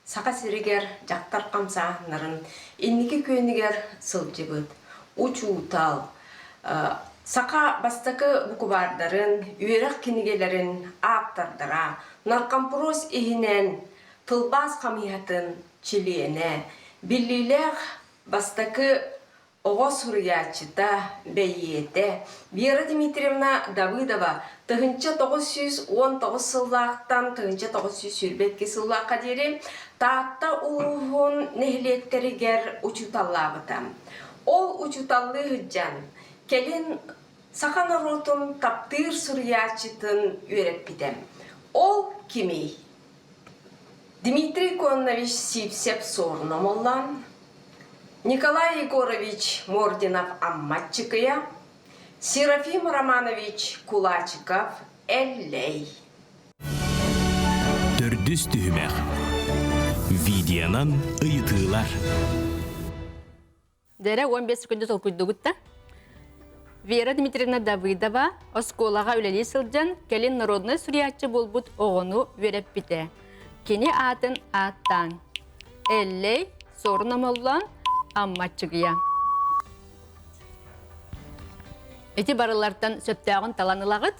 сақа сірігер жақтар қамсағынларын еннеке көнігер сылжыбыд, учуутал, сақа бастакы бұқыбардарын, үйерақ кенігелерін ақтардыра, наркомпрос ехінен тылбас қамиятын чилиене, білілер бастакы Оғос Хурьячыта, Бейете, Вера Дмитриевна Давыдова, тыгынча 919 сыллақтан тыгынча 942 сыллаққа дері, таатта улуғын нехлеттерігер учуталлабытам. Ол учуталлы ғыджан, келін сақан ротун таптыр Сурьячытын үйреппидем. Ол кемей? Дмитрий Коннович Сипсеп Сорномоллан, Николай Егорович Мординов Амматчикая, Серафим Романович Кулачиков Эллей. Төрдүс түһүмэх. Видеонан ыйытыылар. Дәрі 15 секунды сол күддігітті. Вера Дмитриевна Давыдова осколаға үлелі сылжан келін народный сурьячы болбут оғыну вереп біте. Кені атын аттан. Эллей сорнамоллан амматчыгыя. Эти барылардан сөптәғын таланылағыт?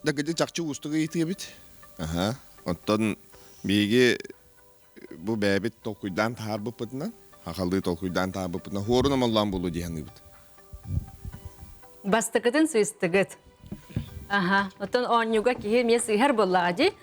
Да гыды чакчы устуга итиге бит. Ага. Оттон биге бу бәбит толкуйдан таар бупытынан, хакалды толкуйдан таар бупытынан хорунам Аллан болу дигән бит. Бастыкытын сыйстыгыт. Ага. Оттон онюга кихи мен сыйхар боллағады.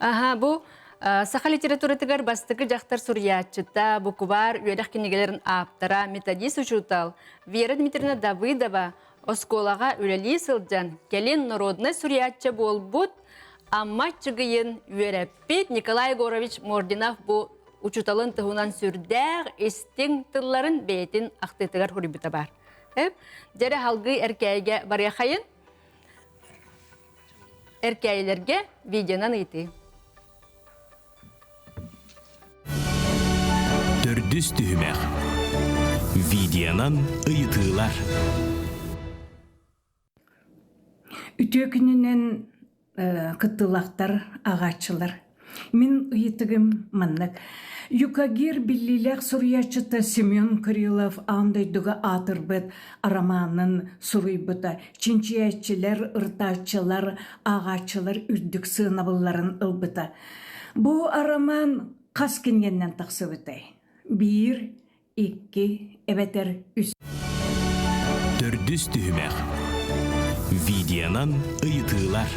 Ага, бу Саха литературатыгар бастыкы жақтар сурьячыта, буквар, үйедақ кенегелерін аптара, методист учутал. Вера Дмитриевна Давыдова осколаға үлелі сылжан, келін народный сурьячы болбут, амматчыгыйын үйереппет Николай Егорович Мординов бу учуталын тұғынан сүрдәғ, истің тылларын бейтін ақтетігар хурибіта бар. Дәрі халгы әркәйге баряқайын, әркәйлерге видеонан ыйты. Төрдүс түһүмэх. Видеонан ыйытыылар. Үтөкүнүнен кыттылактар, агачылар. Мен ыйытыгым маннык. Юкагир биллилек сурьячыта Семен Крылов андайдыга атырбыт араманын суруйбыта. Чинчиячылар, ыртачылар, агачылар үрдүк сыынабылларын ылбыта. Бу араман кас кенгеннен тақсыбытай. 1, 2, эбетер 3. Төрдүс түһүмэх. Видеонан ыйытыылар.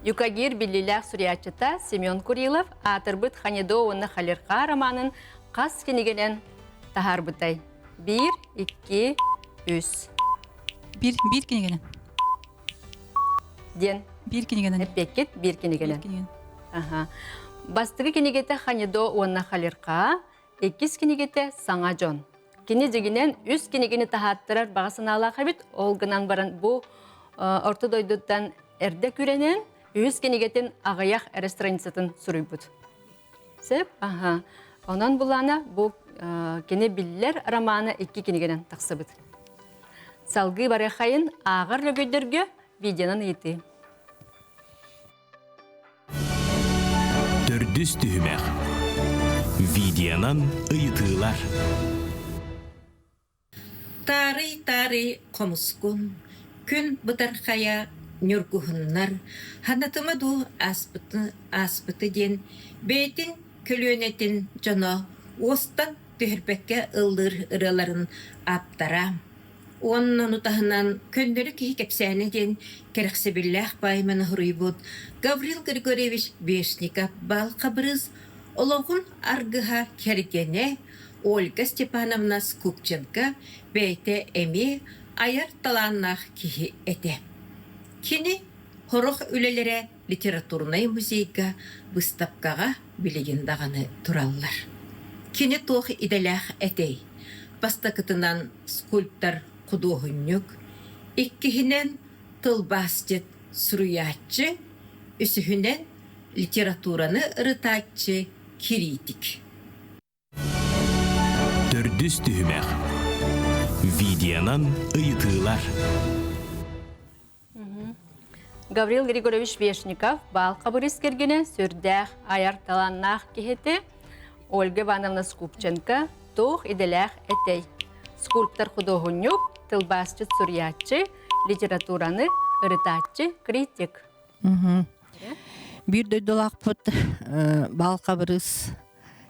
Юкагир биллилях сурьячыта Семен Курилов атырбыт Ханедоуны халирқа романын қас кенегенен тахарбытай. 1, 2, 3. 1 кенегенен. Ден. 1 кенегенен. Эппекет 1 кенегенен. Ага. Бастығы кенегеті Ханедо уанна халирқа, 2 кенегеті саңа жон. Кене дегенен 3 кенегені тахаттырар бағасын алаға бит, олғынан баран бұл ортодойдыттан әрді күренен, 3 кенегетін ағаяқ әрестраницатын сүрүй бұд. Сеп, ага. Онан бұлана бұл кене білілер романы 2 кенегенен тақсы бұд. Салғы барақайын ағыр лөгөйдерге видеонан еті. Төрдүс түһүмэх. Видеонан ыйытыылар. Тары комускун, күн бытархая нюргухуннар, ханатыма ду аспыты ден, бейтин көлөнетін жана, остан түхірбекке ылдыр ыраларын аптара. Оннан утахынан көндөрү кихи кепсәне ден керексебиллах байманы хуруйбут Гаврил Григорьевич Бешников балқабырыз олоғын аргыға кергене Ольга Степановна Скупченко бейте эми аяр таланнах кихи эте. Кини хорох үлелере литературный музейга выставкаға билегендағаны тураллар. Кини тох иделях этей. Бастакытынан скульптор Кудуғыннюк, иккихинен тылбастет суруячы, үсүхінен литератураны ырытачы критик. Төрдүс түһүмэх. Видеонан ыйытыылар. Гаврил Григорьевич Вешников балқабырыс кергене сүрдәқ аяр таланнақ кехеті Ольга Ивановна Скупченко тоқ иделях этей. Скульптор Худоғынюк, тылбасчы сурьячы, литератураны ырытачы критик. Bir döydolak put balqabırız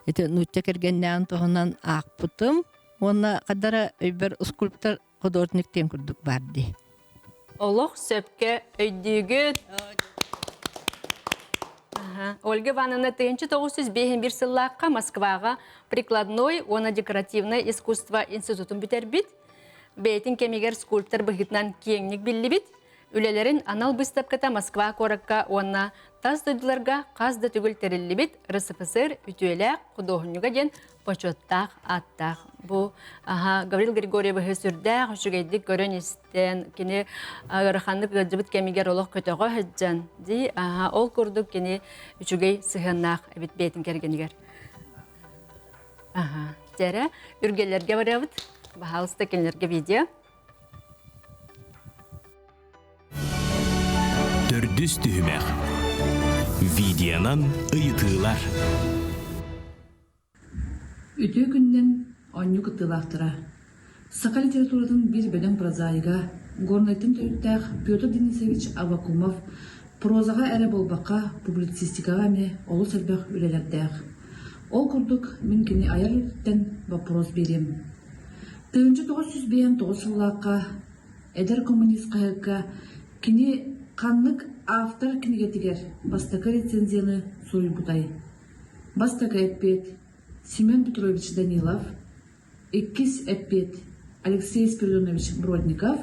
Это нутта кергеннән тоһунан акпытым. Онна кадара бер скульптор художник тен күрдүк барды. Олох сөпке өйдүгүт. Ольга Ивановна 1901 сыллаққа Москваға прикладной, оны декоративное искусство институтын бітербит. Бейтін кемегер скульптор бұғытнан кеңнік білі бит. Үлелерін анал бұстапката Москва коракка онна тас дойдыларға қазды түгіл терілі бит. РСФСР ütüеләк құдоғынуға ден почоттақ, аттақ. Бұл Гаврил Григорьевы сүрдәк, үшігейдік көрін істен, кені ұрақанлық ғылжыбыт кемегер олық көтіға хүджан. Дей, ол көрдік кені үшігей сығыннақ әбіт бейтін кергенігер. Тәрі, үргелерге барабыт. Бағалысты кенлерге видео. Төрдүс түһүмәк. Видеонан ыйытыылар. Үтө күннен онню кытылақтыра. Сақа литературадан bir бөлім прозаига, горнайтын төрттәк Петр Денисович Аввакумов прозаға әрі болбаққа публицистикаға ме олы сәлбәқ үлелердәк. Ол күрдік мен кені аяр үттен вопрос берем. 1909 сыллаққа әдір коммунист қайыққа кені қанлық автор кінігетігер бастақы рецензияны сой бұтай. Бастақы әппет Семен Петрович Данилов, Эккис әппет Алексей Спиридонович Бродников,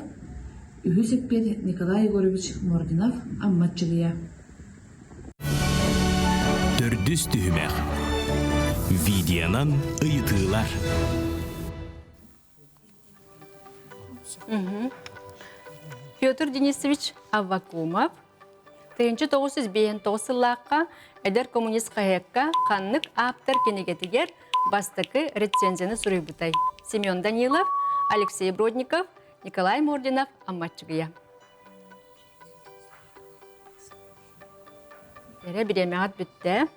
Үхіс әппет Николай Егорович Мординов амматчылыя. Төрдүс түһүмәк. Видеонан ыйытыылар. Петр Денисович Аввакумов 1909 сыллаққа әдер коммунист қайыққа қанлық автор кенегетігер бастықы рецензияны сұрай бұтай. Семен Данилов, Алексей Бродников, Николай Мординов амматчығыя. Әрі біремеғат бүтті.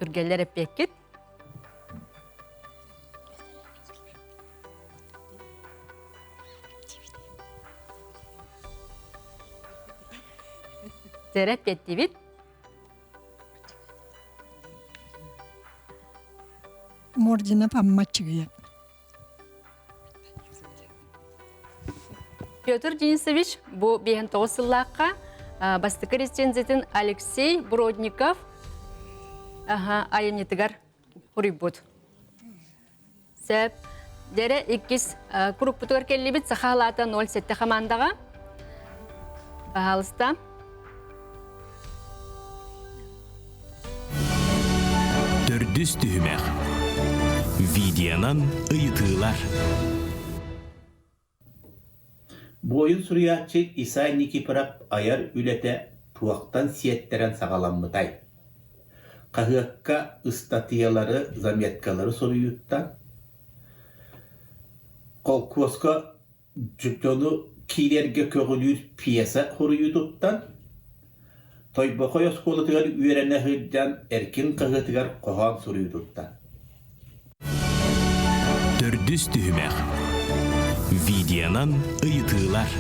Үргелер әппеккет. Тәрәп әттебет. Мординов амматчығыя. Петр Денисович бұл 59 сыллаққа бастықы рецензиятын Алексей Бродников айымнетігер құрыбыд. Сәп, дәрі 2 күріппітігер келі бет сақалата 07 қамандаға. Бағалыста. Төрдүс түһүмәк. Видеонан ыйытыылар. Бойын суруячы Исай Никифоров аяр үлете туақтан сиеттерен сағаламмытай. Қағыққа ыстатиялары, заметкалары соруюттан. Қолкуосқа жүттону кейлерге көгілер пьеса хоруюттан. Тойбақой осколытығар үйеріне ғырдан әркен қағытығар қоған соруюттан. Төрдүс түһүмәк. Видеонан ыйытыылар.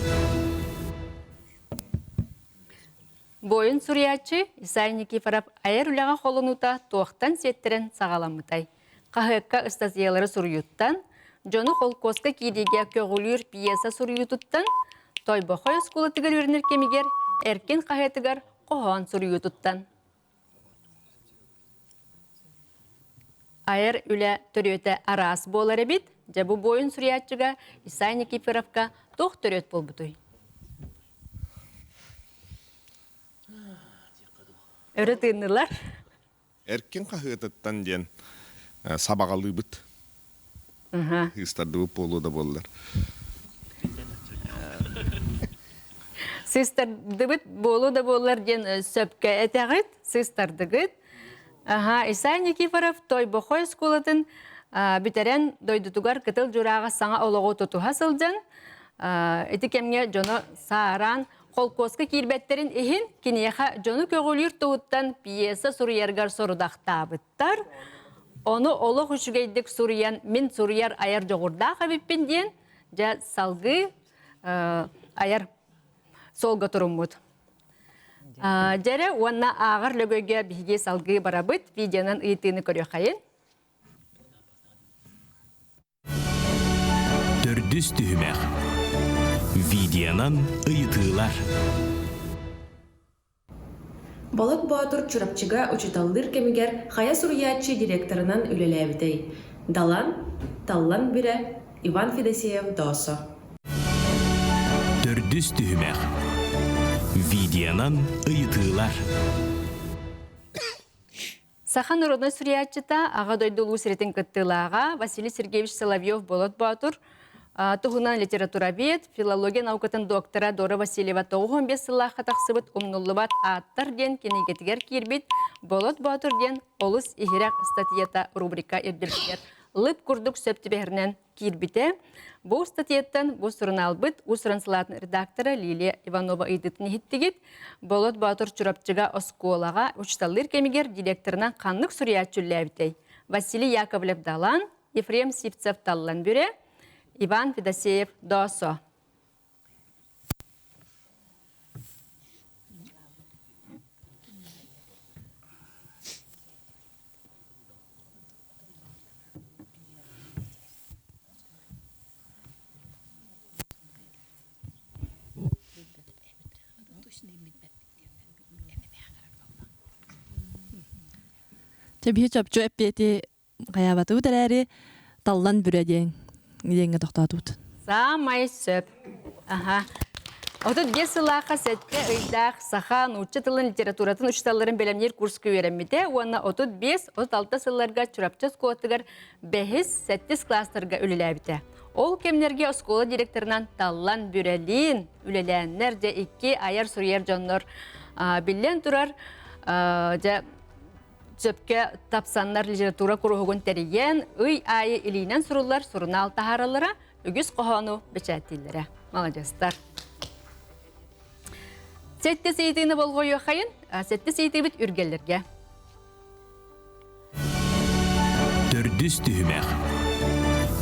Бойын суриячы Исай Никифоров айыр үліға қолынута туақтан сеттерін сағаламытай. Қағыққа ыстатиялары суруюттан, жоны қолкоска кейдеге көгілер пьеса суруюттан, тойбақой осколытығар үйерінер кемегер әркен қағытығар қоған суруюттан. Айыр үлі түрөті арас болары бит, жабу бойын суриячыға Исай Никифоровқа тоқ түрөт бол бұтой. Өрі тыынылар. Әркен қағытыттан ден сабағалы бұт. Истарды болу да болылар. Сыстарды бұт болу да болылар ден сөпке әтәғыт, сыстарды ғыт. Исай Никифоров той бұқой скулатын бүтерен дойдутугар кытыл жураға саңа олығы тұтуға сылжан. Эти кемге жоны сааран қолкоска кирбеттерин эхин кинеха жону көгілер туыттан пьеса суруяргар сорудақтабыттар. Onu олық үшігейдік суриян, мен сурияр аяр жоғырда қабіппен дейін, жа салғы аяр солға тұрыммыд. Жәрі, онна ағыр лөгөге біге салғы барабыт, видеонан ұйтыны көрі қайын. Төрдүс түхімәк. Видеонан ыйытылар. Болот Баатур чурапчыга учуталлыр кемигер Хая Сурьячы директорынан үлеләбидей. Таллан бире Иван Федосеев досо. Төрдүс түхімәк. Видеонан ыйытылар. Сахан Народной Сурьячыта аға дойдулу сіретін кыттылаға Василий Сергеевич Соловьев Болот Баатур Туғынан литературавед, филология наукатын доктора Дора Васильева 95 сыллаққа тақсыбыт умнуллыбат аттар ден кенегетігер кирбит Болот Баатур ден олыс ихирак статьята рубрика ерділіктер. Лып күрдік сөптіберінен кирбите. Бұл статьяттан бұл сұрыналбыт ұсырынсылатын редактора Лилия Иванова үйдітін ехіттігіт. Болот Баатур чурапчыға осколаға учталыр кемегер директорынан қанлық сүрият чүлләбітей. Василий Яковлев Далан, Ефрем Сивцев Таллан бүре, Иван Федосеев досо. Тебе чапчу эппети гаябату дәрәре таллан бүрәден гиденге тохтатут. Самай сөп. Ага. Отут 5 сылақа сәтте ыйдақ сахан учы тылын литературатын учталарын белемнер курс көйереммите. Уанна отут 5-6 сылларга чурапчы скуатыгар 5-7 класстарга үлеләбите. Ол кемнерге оскола директорынан таллан бүрәлин үлеләннер де 2 аяр сурьер жоннор билен турар сөпке тапсаннар литература курухугун тереген ый айы илинен сурулар сурунал тахаралара үгіз қохану бечәттилері. Молодестар. Сетте сейтіні болғойы қайын, сетте сейті бит үргелерге. Төрдүс түхімәк.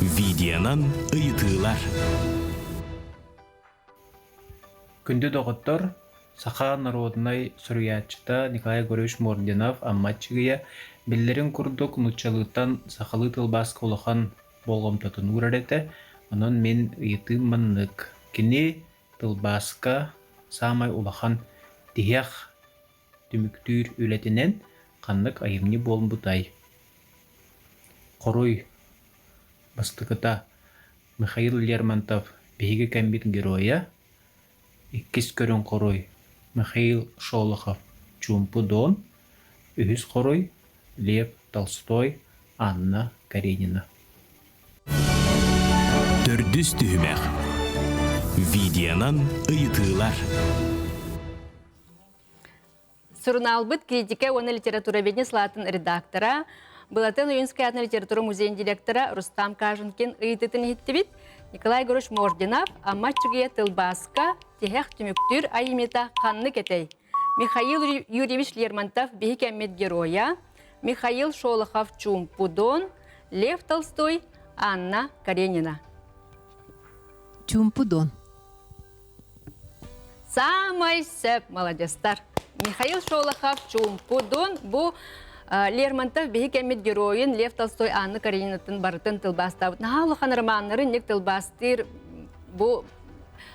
Видеонан ыйытылар. Күнді доғыттар Саха Народной Сурьячыта Николай Григорьевич Мординов амматчыгыя биллерин курдук нучалыттан сахалы тылбас колохан болгомтатын урарете, онон мен ыйытым маннык. Кини тылбаска самай улахан тиях түмүктүр үлетинен каннык айымни болмбутай. Коруй бастыкыта Михаил Лермонтов беги кәмбит героя, иккис көрін коруй Михаил Шолохов Чумпу Дон, үгіз коруй Лев Толстой, Анна Каренина. Төрдүс түхімәк. Видеонан ыйытылар. Сурналбыт критика оны литературоведение слатын редактора, Былатын Уюнская атна литература музейн директора Рустам Кажынкин ыйытытын хиттибит, Николай Григорьевич Мординов, амматчыгыя тылбаска, техех түмүктүр айымета қанны кетей. Михаил Юрьевич Лермонтов бейкеммет героя, Михаил Шолохов Чумпу Дон, Лев Толстой, Анна Каренина. Чумпу Дон. Самай сөп, молодестар. Михаил Шолохов Чумпу Дон, бу Лермонтов бейкеммет героин Лев Толстой, Анна Каренинатын барытын тылбастабыт. Нағалықан романлары нек тылбастыр, бу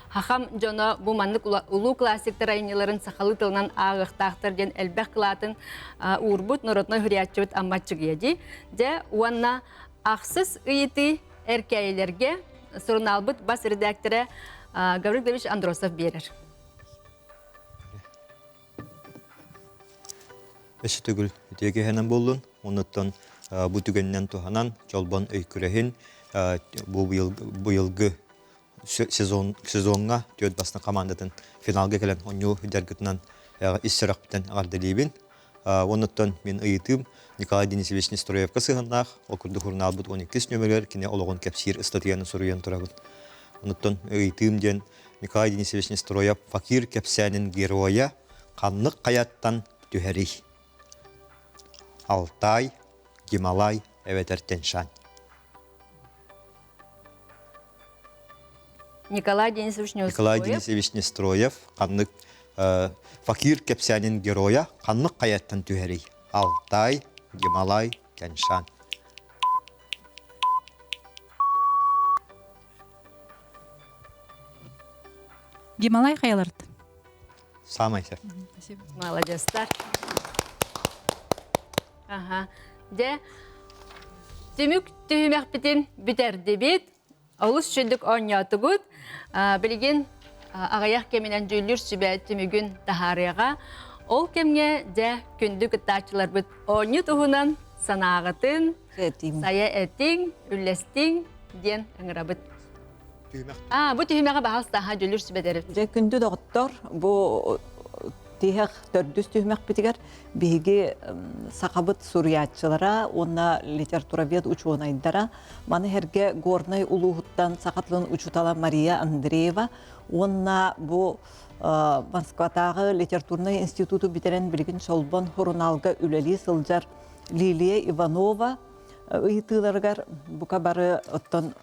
Хахам жона бу маннык улуу классиктер айныларын сахалы тылынан ағықтақтыр ден әлбәқ қылатын урбут Народной Сурьячыбыт амматчыгыяди. Де уанна ақсыз ыйыты әркәйлерге сұрыналбыт бас редакторы Гаврил Давидович Андросов берер. Эші түгіл үтеге хәнен болдың, оныттан бұ түгеннен тұханан жолбан өйкірәхін бұ елгі сезонға төт басына командатын финалға келен оню дәргітінен иссірақ бітен ағардылейбін. Оныттан мен ұйытым Николай Денисович Нестроевқа сығыннақ, оқырды құрнал бұд 12 нөмірер, кене олығын кәпсир статияны сұруен тұрабыд. Оныттан ұйытым ден Николай Денисович Нестроев факир кәпсәнін героя қанлық қаяттан түхәрі. Алтай, Гималай, эветер Тяньшань. Николай Денисович Николай Нестроев. Денисович Нестроев, қаннык факир кепсянин героя, қаннык қаяттан түйерей. Алтай, Гималай, Тяньшань. Гималай қаяларды. Самай сәп. Молодецтар. Ага. Де Демюк түймәк бітін бітер дебет. Олыс шүндік ойнатығыд. Білген ағаяқ кемінен жүйлір сүбә түмігін тахарыға. Ол кемге де күндік ұттачылар бұд ойны тұғынан санағытын, сая әтің, үллестің ден ұңырабыд. Бу түймәға бағалсы таға жүйлір сүбә дәріп. Күнді доғыттар, бұл тиһэх төрдүс түймәк битигер биги сақабыт суриятчылара, онна литературавед учуонайдара, маны херге горнай улуғыттан сақатлын учутала Мария Андреева, онна бу Москватағы литературный институту битерен билген Чолбон Хоруналга үлели сылжар Лилия Иванова ыйтыларгар бука бары оттон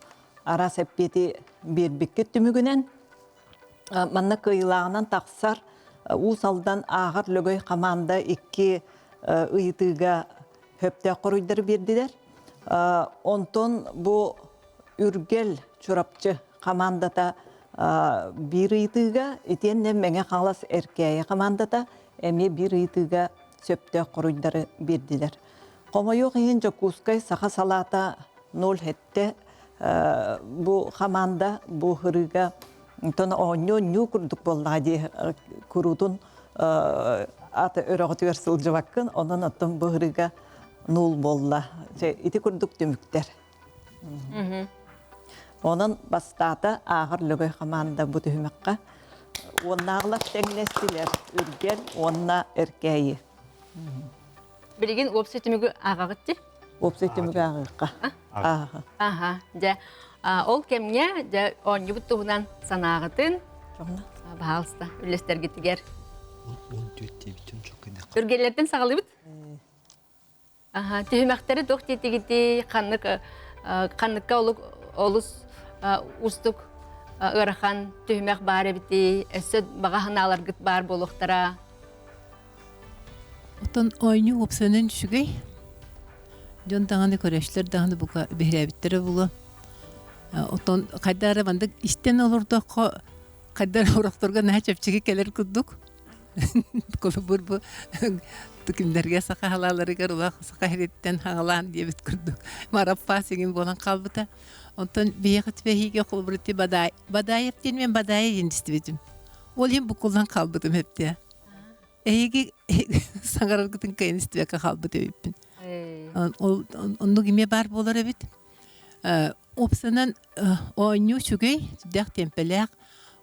ара сәппети бербекке түмігінен, манна кыйлағынан тақсар Усалдан ағар лөгөй қаманда икки ыйтыға хөпті қорыйдар берділер. Онтон бұл үргел чурапчы қамандата бір ыйтыға, етенне мәңе қалас әркәйі қамандата әме бір ыйтыға сөпті қорыйдары берділер. Қомайоқ ең жокускай сақа салата нол хетті бұл қаманда бұл хырыға Тона оңнё ню курдук боллади курутун аты өрөгөтүр сылжыбаккын, онон оттон быгырыга нул болла. Ити курдук түмүктер. Онон бастата агыр лөгөй команда бу түмөккө. Оннагылар теңлестилер, үргел, онна эркейи. Билген опсы түмүгү агагытты? Опсы түмүгү агыкка. Ага, де ол кемге де оңнюбут туғынан санағытын бағалыста үлестер кетігер. Үргелерден сағалы бұд? Түйімәқтері доқ тетігіті қанныққа олыс ұстық ұрақан түйімәқ бары біті, әсөд бағахан аларғыт бар болуқтара. Отон ойну опсанын шүгей. Жон дағаны көрешлер дағаны бұға бейрәбіттері бұлы. Отон қайдары бандық істен олырды қайдар орақтырға нәй чөпчіге келер күддік. Қолы бұр түкімдерге сақа халаларыгар ұлақ сақа хереттен хағалан дебіт күрдік. Мараппа сеген болан қалбыта. Отон бейеқіт бейхеге қолы бұрытты бадай ептен мен бадайы ендісті бетім. Ол ен бұқылдан қалбытым хепте. Әйеге саңғарарғытын кайынысты бәкі қалбыты беппін. Онды кеме бар болар әбет. Опсанан ойну чүгей, дәқ темпеләқ,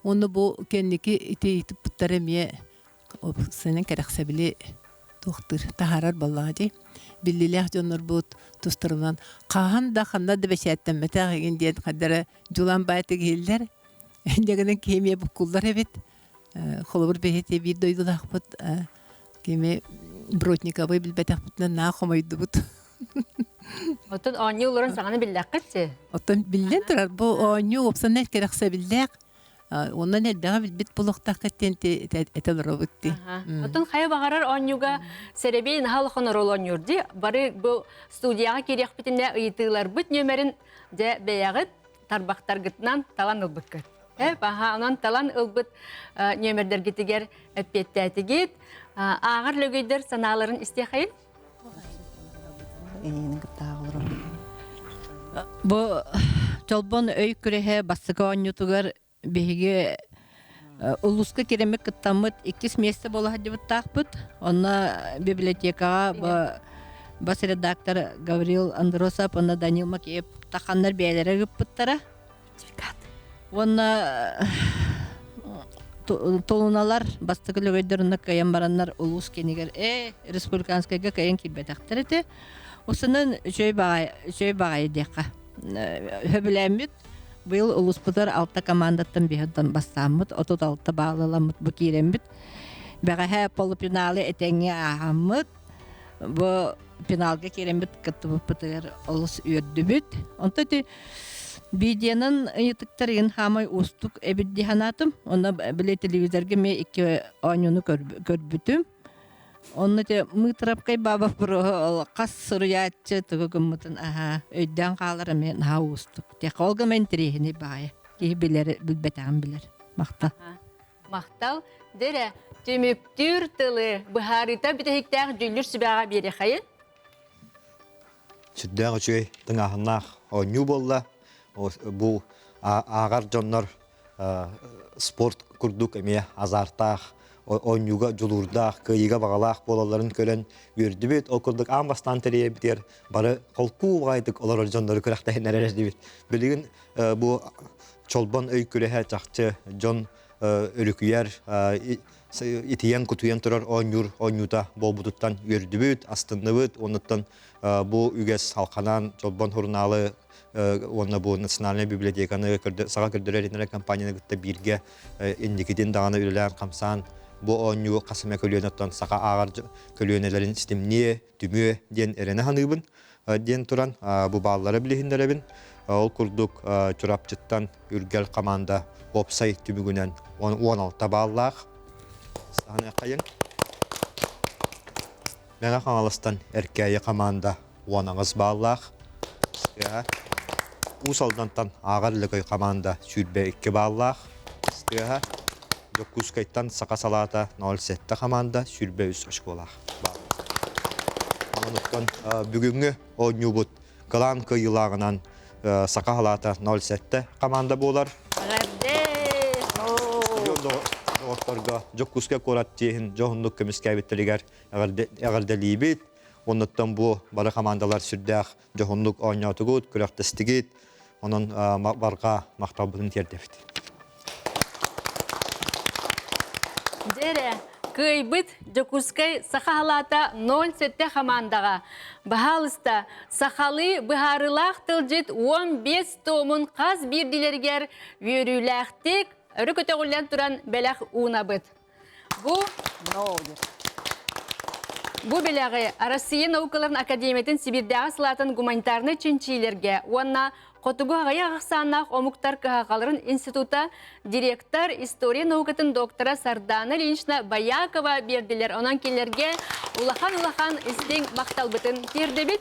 оны бұл кәннеке ите-итіп бұттары ме опсанан кәрәқсәбілі тоқтыр, тахарар баллади. Біліләқ жоныр бұд тұстырынан. Қаған да қанда да бәшәттен мәтәқ еген дейін қадары жулан байты кейлдер. Әндегінің кеме бұққылдар әбет. Қолыбыр бәхете бір дойдылақ бұд. Кеме бротниковый білбәтәқ бұтынан на қомайды бұд. Отын оңны оларын сағаны білдәк кетті? Отын білден тұрар. Бұл оңны опсаннан кәрәқсә білдәк. Онан әлдәға білбет бұлықтақ кәттен әтелер обытты. Отын қай бағарар оңнуға сәребей нағалықын орол оңнурды. Бары бұл студияға керек бітінде ұйытығылар бұт нөмерін де бәяғыт тарбақтар гытнан талан ұлбыт көт. Онан талан ұлбыт нөмердер гетігер әппетті әтігет. Ағыр лөгейдер саналарын істе қайын? Бу Чолбон өй күрәһе басыга оннутугар беге улуска керемек кыттамыт 2 месяц бола дип тақпыт. Онна библиотекага бас редактор Гаврил Андросов, онна Данил Макеев тақаннар бәйләре гыппыттара. Онна толуналар бастыгы лөгөйдөрүнө каян бараннар улус кенигер республиканскайга каян килбетактар эте. Осының жөй бағай деқа. Хөбіләміт, бұл ұлыспыдар алта командаттан бейхаттан бастамыд, отут алта бағылаламыд бұ кейреміт. Бәғәхә полупиналы әтәңе ағамыд, бұ пеналга керемет кыттыбыптыр олус үрдүбүт. Онта ти видеонун ытыктарын хамай устук эбидди ханатым. Онна биле телевизорге ме 2 анюну көрбүтүм. Онна те мытрапкай баба про кас сурячы тугумутун өйдөн калар мен ха устук. Те колга мен трихини бая. Ки билер билбетагын билер. Макта. Мақтал, дере, темептүр тылы, бұхарита бітехіктәқ жүлір сүбәға бері қайын? Сүддәң үчөй тыңахыннақ ойну болла. Бұл ағар жоннор спорт күрдік әме азартақ, ойнуға жұлурдақ, күйіға бағалақ болаларын көлін өрді бет. Ол күрдік амбастан тәрие бітер, бары қолқу ғайдық олар жонлары көрәқтәйін әрәрәді бет. Білігін бұл чолбан өй көрәхә чақчы жон өрүкүйер итиян кутуян турар ойнута болбутуттан өрдүбүт, астынныбыт, онуттан бу үгес халканан чолбан хурналы онна бу национальный библиотеканы сага көрдөрөр компанияны гытта бирге индикидин даганы үлелән камсан бу ойну касыма көлөнөттөн сага агар көлөнөлөрүн системне түмө ден эрене ханыбын ден туран бу баллары билихиндеребин ол курдук чурапчыттан үргел команда Опсай түмігінен 16 баллақ. Сағын қайын. Мәңі қаңалыстан әркәйі команда 10 баллақ. Усалдантан ағарлығы команда сүрбе 2 баллақ. Жоккускайттан сақа салата 07 команда сүрбе 3 болақ. Анықтан бүгінгі ойну бұд қалан күйілағынан сақа салата 07 команда болар. Доғыттарға жоққұсқа қорат дейін жоғындық көміскәбеттерігер әғірдәлейбет. Оныттан бұл бары командалар сүрдәқ жоғындық ойнатығыд, күрәқтістігет, оның барға мақтабылын тердефті. Дере, көйбіт жоққұскай сақалата 07 командаға. Бағалыста сақалы бұхарылақ тылжет 15 томын қаз бірділергер өріләқтік өрі көтеғілден тұран бәләқ уына бұд. Бұ бәләғі Россия наукаларын академиятын Сибирдағы сылатын гуманитарны чынчилерге, онна Қотугу ағая ақсанақ омуктар кағаларын института директор история наукатын доктора Сардана Ильична Баякова берділер. Онан келерге улахан істен мақталбытын тердебет.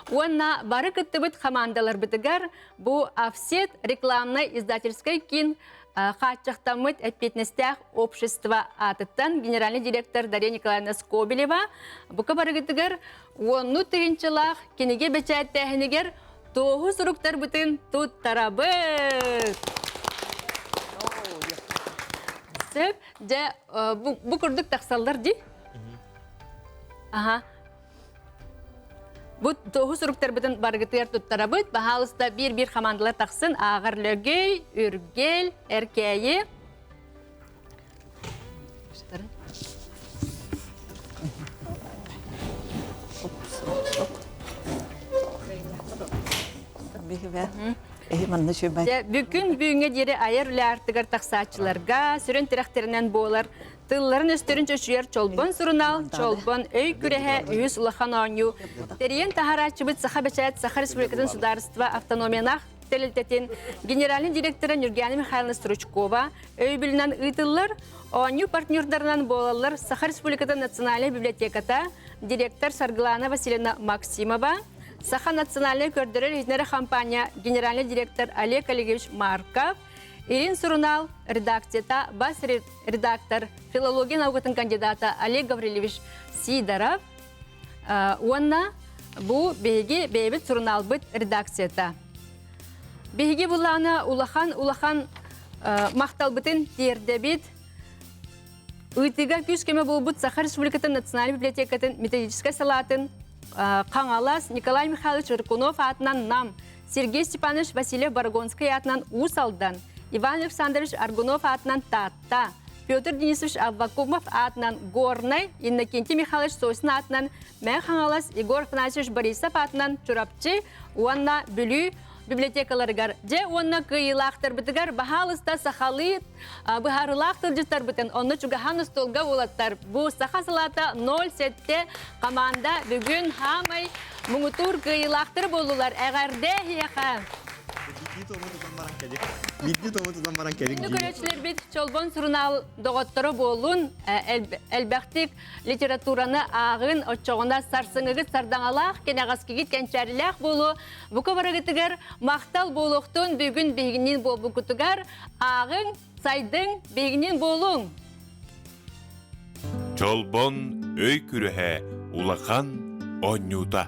Онна бары күттібіт командалар бітігер. Бұ офсет рекламный издательской кин Қатчақтамыт әтпетнестәқ общество атыттан генеральный директор Дарья Николаевна Скобелева. Бұқы бары күттігер, оны түйіншілақ кенеге бәчәттәхінігер тоғы сұруқтар бұтын тұт тарабыт. Сөп, бұ күрдік тақсалдар ди? Бұ тоғы сұруқтар бұтын барғытығар тұт тарабыт. Бағалыста бір командалар тақсын ағыр лөгей, үргел, әркәйі. Бүкін бүйіңе дері айыр үлі артығар тақсатчыларға, сүрін тіректерінен болар. Тылларын өстерін чөшүйер чолбон сұрынал, чолбон өй күрәхә үйіз ұлақан оңю. Терейін тахарачыбыт Саха Бәчәт Саха Республикатын Сударство автономиянақ тәлілтетін генеральный директоры Нюргияна Михайловна Стручкова өй білінен ұйтылар, оңю партнердарынан болалар Саха Республикатын Национальный библиотеката директор Сарглана Васильевна Максимова, Саха национальный көрдірі рейзнері компания генеральный директор Олег Олегович Марков, Ирин Сурунал, редакцията, бас редактор, филология наукатын кандидата Олег Гаврилевич Сидоров, онна бұ бейге бейбіт Сурунал бұд редакцията. Бейге бұланы улахан мақтал бұтын тердебет, ұйтыға күш кеме бұл бұд Саха Республикатын Национальный библиотекатын методическай салатын Қаңалас Николай Михайлович Рыкунов атынан нам, Сергей Степанович Васильев Баргонский атынан Усалдан, Иван Александрович Аргунов атынан Татта, Петр Денисович Аввакумов атынан Горный, Иннокентий Михайлович Сосин атынан Мән Қаңалас Егор Фанасьевич Борисов атынан Чурапчы, Уанна Бүлі библиотекаларыгар, же онна кыйылақтар бітігар, бахалыста сахалыт, бахарылақтар жыстар бітін, онны чугахан столга олаттар. Бу саха салата 0-7 команда бүгін хамай мұңытур кыйылақтар болулар. Әғарде хияқа. Күнді көрөчілер бит чолбон сурунал доғыттыры болун, әлбәқтік литератураны ағын отчоғына сарсыңығыт сардаңалақ, кенағаскегіт кәнчәріләқ болу, бұқы барығытығар мақтал болуқтың бүгін бейгінен бол бұқытығар, ағын сайдың бейгінен болуң. Чолбон өй күріхе улақан оннюта.